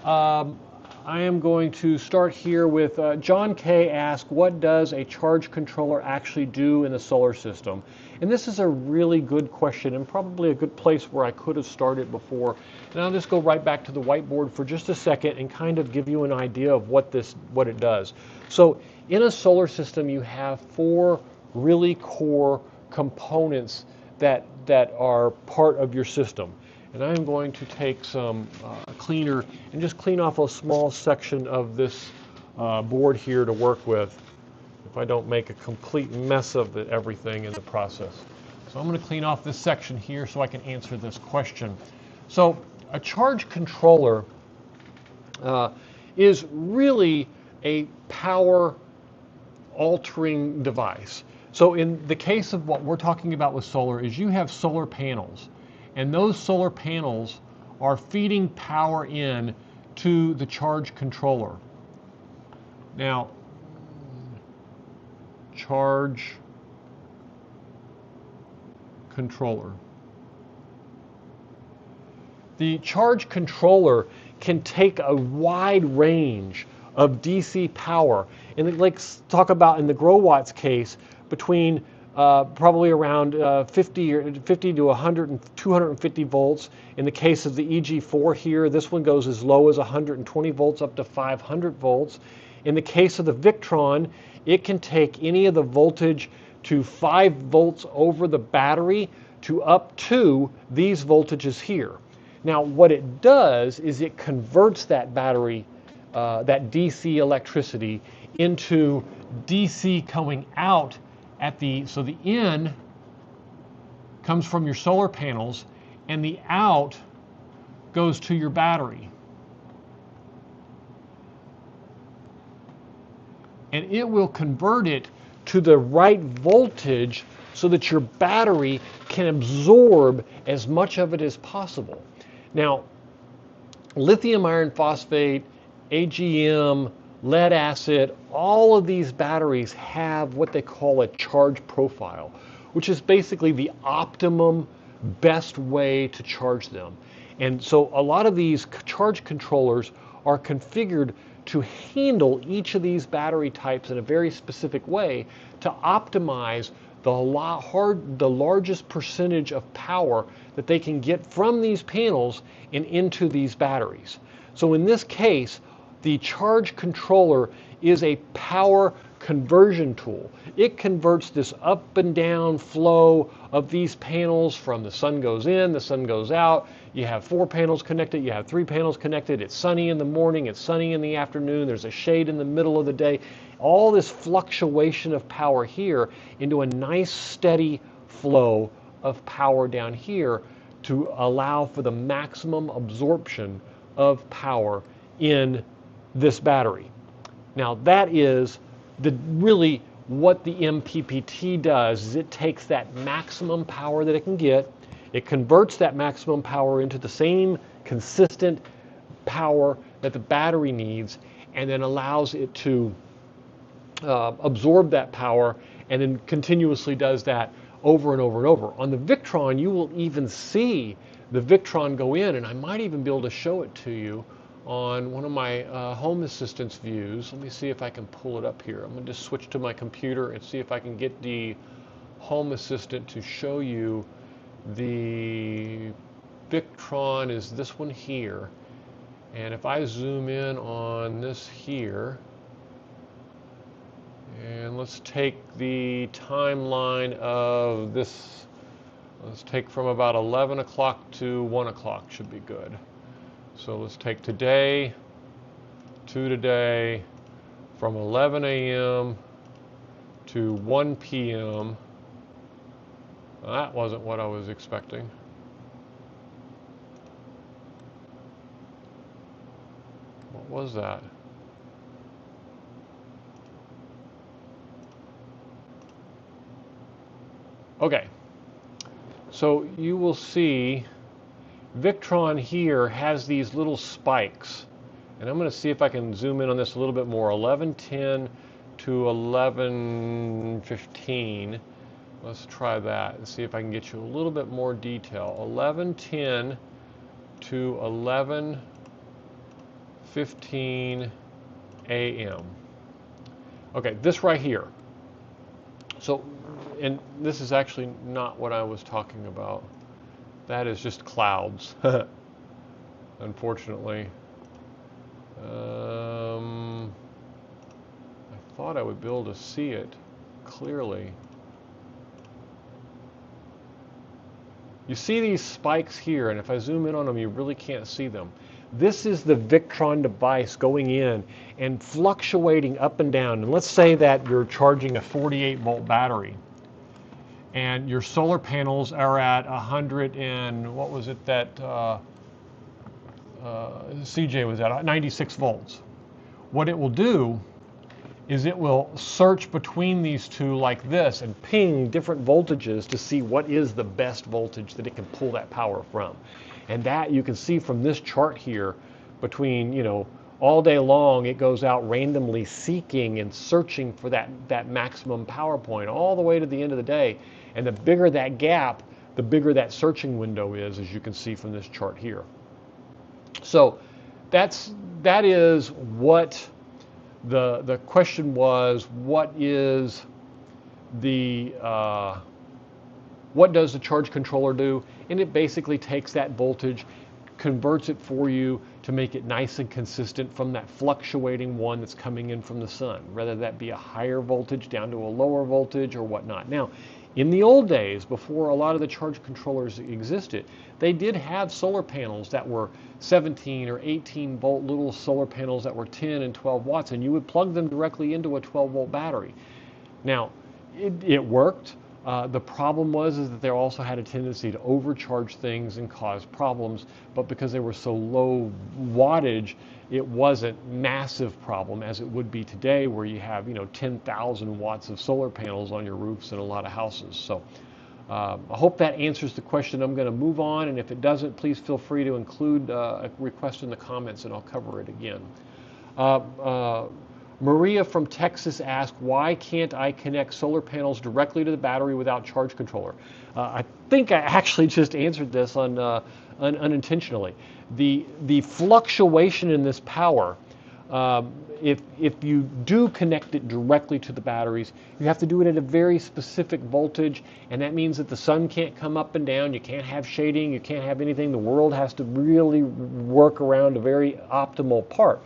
I am going to start here with John K. asked, what does a charge controller actually do in the solar system? And this is a really good question and probably a good place where I could have started before. And I'll just go right back to the whiteboard for just a second and kind of give you an idea of what it does. So in a solar system, you have four really core components that are part of your system. And I'm going to take some cleaner and just clean off a small section of this board here to work with, if I don't make a complete mess of everything in the process. So I'm going to clean off this section here so I can answer this question. So a charge controller is really a power altering device. So in the case of what we're talking about with solar is you have solar panels, and those solar panels are feeding power in to the charge controller. Now, charge controller. The charge controller can take a wide range of DC power. And let's talk about in the Growatt's case, between probably around 50 to 100 and 250 volts. In the case of the EG4 here, this one goes as low as 120 volts up to 500 volts. In the case of the Victron, it can take any of the voltage to 5 volts over the battery to up to these voltages here. Now what it does is it converts that battery, that DC electricity, into DC coming out at so the in comes from your solar panels and the out goes to your battery. And it will convert it to the right voltage so that your battery can absorb as much of it as possible. Now, lithium iron phosphate, AGM, lead acid, all of these batteries have what they call a charge profile, which is basically the optimum best way to charge them. And so a lot of these charge controllers are configured to handle each of these battery types in a very specific way to optimize the largest percentage of power that they can get from these panels and into these batteries. So in this case, the charge controller is a power conversion tool. It converts this up and down flow of these panels from the sun goes in, the sun goes out. You have 4 panels connected, you have 3 panels connected. It's sunny in the morning, it's sunny in the afternoon, there's a shade in the middle of the day. All this fluctuation of power here into a nice steady flow of power down here to allow for the maximum absorption of power in this battery. Now that is really what the MPPT does, is it takes that maximum power that it can get, it converts that maximum power into the same consistent power that the battery needs, and then allows it to absorb that power, and then continuously does that over and over and over. On the Victron, you will even see the Victron go in, and I might even be able to show it to you on one of my home assistance views. Let me see if I can pull it up here. I'm going to just switch to my computer and see if I can get the home assistant to show you the Victron. Is this one here. And if I zoom in on this here, and let's take the timeline of this, let's take from about 11 o'clock to 1 o'clock should be good. So let's take today to today from 11 a.m. to 1 p.m. That wasn't what I was expecting. What was that? Okay, so you will see Victron here has these little spikes, and I'm going to see if I can zoom in on this a little bit more. 11:10 to 11:15. Let's try that and see if I can get you a little bit more detail. 11:10 to 11:15 a.m. Okay, this right here. So, and this is actually not what I was talking about. That is just clouds, unfortunately. I thought I would be able to see it clearly. You see these spikes here, and if I zoom in on them, you really can't see them. This is the Victron device going in and fluctuating up and down. And let's say that you're charging a 48-volt battery, and your solar panels are at 100 and what was it that CJ was at, 96 volts. What it will do is it will search between these two like this and ping different voltages to see what is the best voltage that it can pull that power from. And that you can see from this chart here, between, you know, all day long it goes out randomly seeking and searching for that maximum power point all the way to the end of the day. And the bigger that gap, the bigger that searching window is, as you can see from this chart here. So that is what the question was. What is the what does the charge controller do? And it basically takes that voltage, converts it for you to make it nice and consistent from that fluctuating one that's coming in from the sun, whether that be a higher voltage down to a lower voltage or whatnot. Now, in the old days, before a lot of the charge controllers existed, they did have solar panels that were 17 or 18 volt little solar panels that were 10 and 12 watts, and you would plug them directly into a 12 volt battery. Now, it worked. The problem was is that they also had a tendency to overcharge things and cause problems, but because they were so low wattage, it wasn't massive problem as it would be today, where you have 10,000 watts of solar panels on your roofs in a lot of houses. So I hope that answers the question. I'm going to move on, and if it doesn't, please feel free to include a request in the comments, and I'll cover it again. Maria from Texas asked, why can't I connect solar panels directly to the battery without charge controller? I think I actually just answered this unintentionally. The fluctuation in this power, if you do connect it directly to the batteries, you have to do it at a very specific voltage, and that means that the sun can't come up and down, you can't have shading, you can't have anything. The world has to really work around a very optimal part.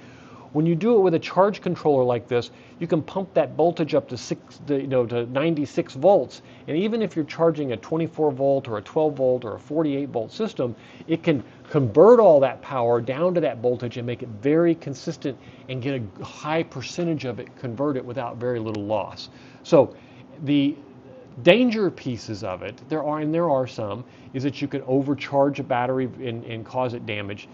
When you do it with a charge controller like this, you can pump that voltage up to 96 volts. And even if you're charging a 24 volt or a 12 volt or a 48 volt system, it can convert all that power down to that voltage and make it very consistent and get a high percentage of it converted without very little loss. So the danger pieces of it, there are some, is that you can overcharge a battery and cause it damage.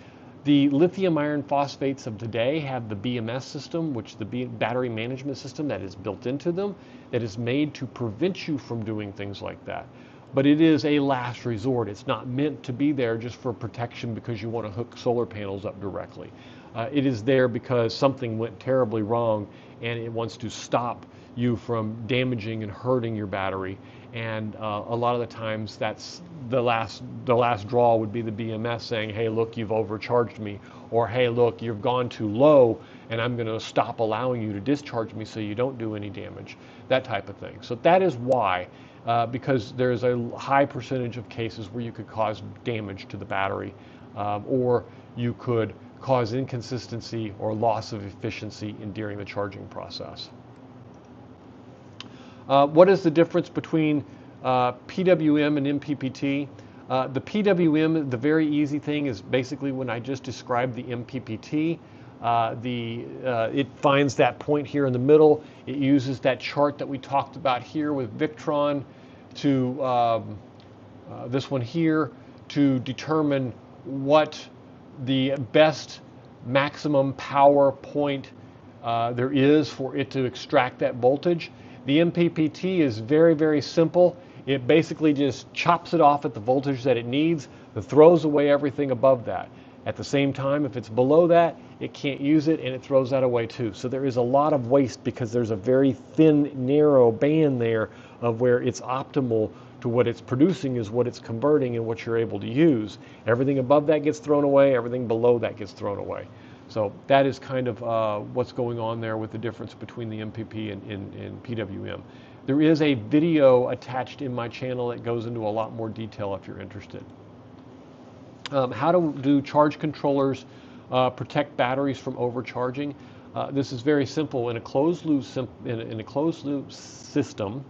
The lithium iron phosphates of today have the BMS system, which the battery management system that is built into them, that is made to prevent you from doing things like that. But it is a last resort. It's not meant to be there just for protection because you want to hook solar panels up directly. It is there because something went terribly wrong and it wants to stop you from damaging and hurting your battery. And a lot of the times that's the last draw would be the BMS saying, hey, look, you've overcharged me, or hey, look, you've gone too low and I'm going to stop allowing you to discharge me so you don't do any damage, that type of thing. So that is why, because there's a high percentage of cases where you could cause damage to the battery, or you could cause inconsistency or loss of efficiency during the charging process. What is the difference between PWM and MPPT? The PWM, the very easy thing, is basically when I just described the MPPT. It finds that point here in the middle. It uses that chart that we talked about here with Victron to this one here to determine what the best maximum power point there is for it to extract that voltage. The MPPT is very, very simple. It basically just chops it off at the voltage that it needs, and throws away everything above that. At the same time, if it's below that, it can't use it, and it throws that away too. So there is a lot of waste because there's a very thin, narrow band there of where it's optimal to what it's producing is what it's converting and what you're able to use. Everything above that gets thrown away, everything below that gets thrown away. So that is kind of what's going on there with the difference between the MPP and PWM. There is a video attached in my channel that goes into a lot more detail if you're interested. How do charge controllers protect batteries from overcharging? This is very simple. In a closed loop system,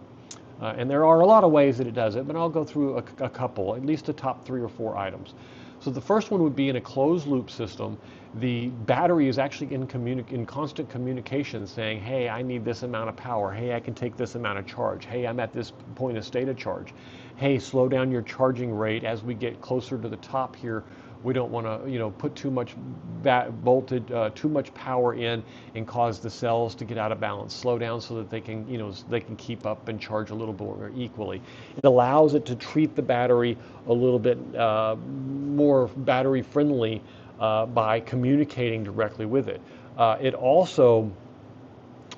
and there are a lot of ways that it does it, but I'll go through a couple, at least the top 3 or 4 items. So the first one would be in a closed loop system. The battery is actually in constant communication saying, hey, I need this amount of power. Hey, I can take this amount of charge. Hey, I'm at this point of state of charge. Hey, slow down your charging rate as we get closer to the top here. We don't want to, put too much voltage, too much power in and cause the cells to get out of balance. Slow down so that they can, they can keep up and charge a little bit more equally. It allows it to treat the battery a little bit more battery friendly by communicating directly with it. It also,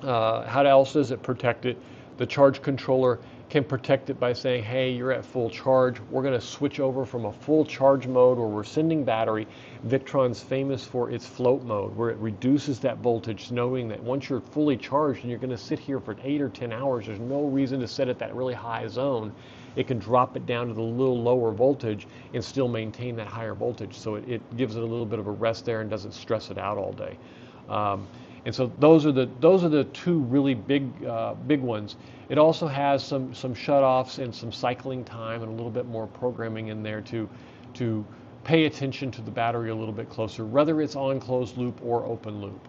how else does it protect it? The charge controller can protect it by saying, hey, you're at full charge. We're going to switch over from a full charge mode where we're sending battery. Victron's famous for its float mode, where it reduces that voltage, knowing that once you're fully charged and you're going to sit here for 8 or 10 hours, there's no reason to set it that really high zone. It can drop it down to the little lower voltage and still maintain that higher voltage. So it gives it a little bit of a rest there and doesn't stress it out all day. And so those are the two really big ones. It also has some shutoffs and some cycling time and a little bit more programming in there to pay attention to the battery a little bit closer, whether it's on closed loop or open loop.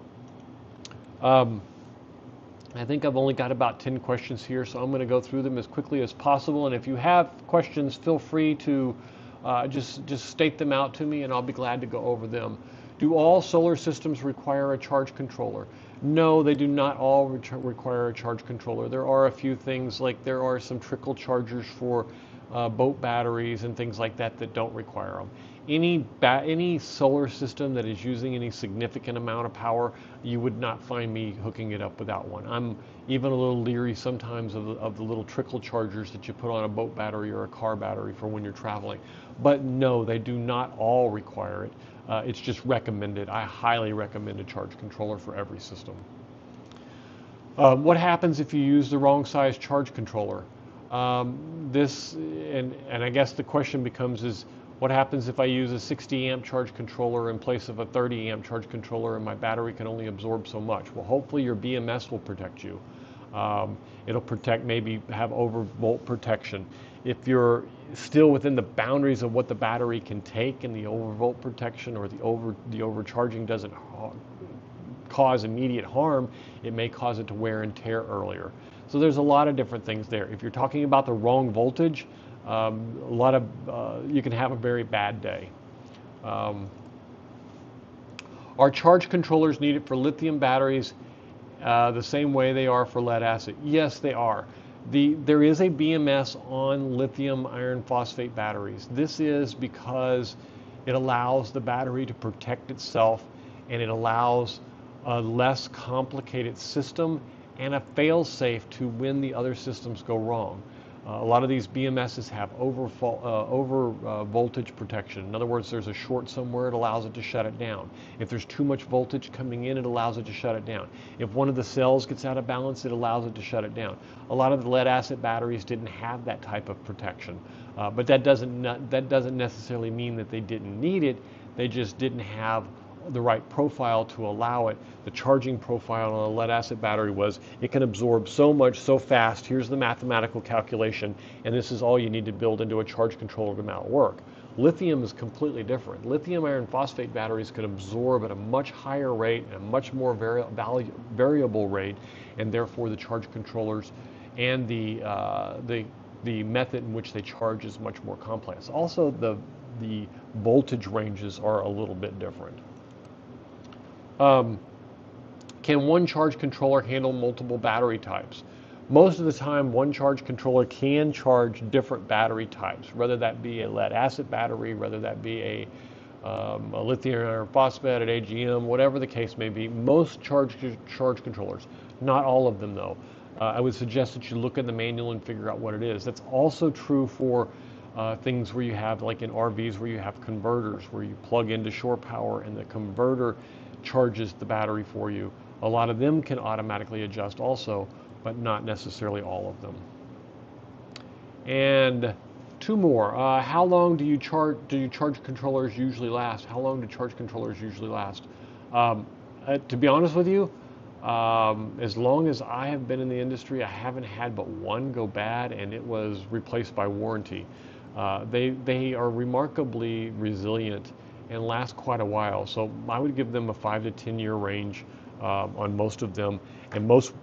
I think I've only got about 10 questions here, so I'm going to go through them as quickly as possible. And if you have questions, feel free to just state them out to me, and I'll be glad to go over them. Do all solar systems require a charge controller? No, they do not all require a charge controller. There are a few things, like there are some trickle chargers for boat batteries and things like that that don't require them. Any solar system that is using any significant amount of power, you would not find me hooking it up without one. I'm even a little leery sometimes of the little trickle chargers that you put on a boat battery or a car battery for when you're traveling. But no, they do not all require it. It's just recommended. I highly recommend a charge controller for every system. What happens if you use the wrong size charge controller? And I guess the question becomes is, what happens if I use a 60 amp charge controller in place of a 30 amp charge controller and my battery can only absorb so much? Well, hopefully your BMS will protect you. It'll protect, maybe have overvolt protection. If you're still within the boundaries of what the battery can take and the overvolt protection or the overcharging doesn't cause immediate harm, it may cause it to wear and tear earlier. So there's a lot of different things there. If you're talking about the wrong voltage, you can have a very bad day. Are charge controllers needed for lithium batteries the same way they are for lead acid? Yes, they are. There is a BMS on lithium iron phosphate batteries. This is because it allows the battery to protect itself, and it allows a less complicated system and a fail-safe to when the other systems go wrong. A lot of these BMSs have over voltage protection. In other words, there's a short somewhere, it allows it to shut it down. If there's too much voltage coming in, it allows it to shut it down. If one of the cells gets out of balance, it allows it to shut it down. A lot of the lead acid batteries didn't have that type of protection, but that doesn't necessarily mean that they didn't need it. They just didn't have the right profile to allow it. The charging profile on a lead acid battery was it can absorb so much so fast. Here's the mathematical calculation, and this is all you need to build into a charge controller to mount work. Lithium is completely different. Lithium iron phosphate batteries can absorb at a much higher rate and a much more variable rate, and therefore the charge controllers and the method in which they charge is much more complex. Also, the voltage ranges are a little bit different. Can one charge controller handle multiple battery types? Most of the time, one charge controller can charge different battery types, whether that be a lead acid battery, whether that be a lithium iron phosphate, an AGM, whatever the case may be. Most charge controllers, not all of them though. I would suggest that you look in the manual and figure out what it is. That's also true for things where you have, like in RVs, where you have converters, where you plug into shore power and the converter charges the battery for you. A lot of them can automatically adjust also, but not necessarily all of them. And two more. How long do charge controllers usually last? How long do charge controllers usually last? To be honest with you, as long as I have been in the industry, I haven't had but one go bad, and it was replaced by warranty. They are remarkably resilient and last quite a while. So I would give them a 5 to 10 year range on most of them, and most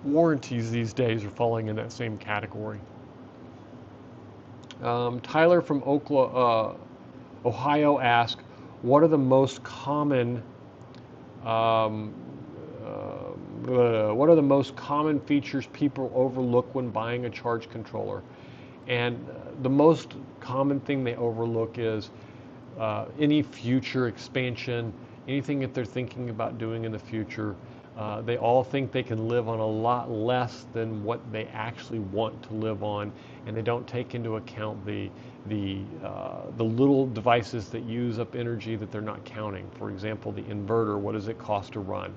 warranties these days are falling in that same category. Tyler from Ohio asked, what are the most common features people overlook when buying a charge controller? And the most common thing they overlook is any future expansion, anything that they're thinking about doing in the future. They all think they can live on a lot less than what they actually want to live on, and they don't take into account the little devices that use up energy that they're not counting. For example, the inverter, what does it cost to run?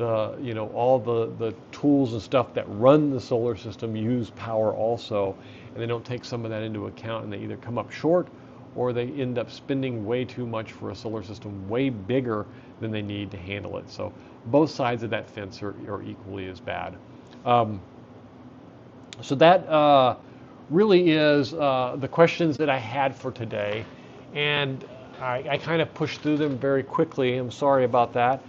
All the tools and stuff that run the solar system use power also, and they don't take some of that into account, and they either come up short or they end up spending way too much for a solar system way bigger than they need to handle it. So both sides of that fence are equally as bad. So that really is the questions that I had for today, and I kind of pushed through them very quickly. I'm sorry about that,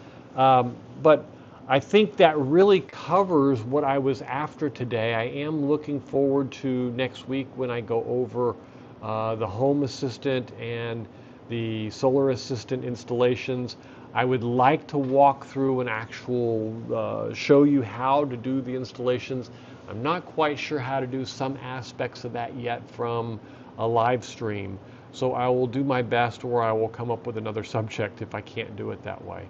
but I think that really covers what I was after today. I am looking forward to next week when I go over the Home Assistant and the Solar Assistant installations. I would like to walk through an actual show you how to do the installations. I'm not quite sure how to do some aspects of that yet from a live stream, so I will do my best, or I will come up with another subject if I can't do it that way.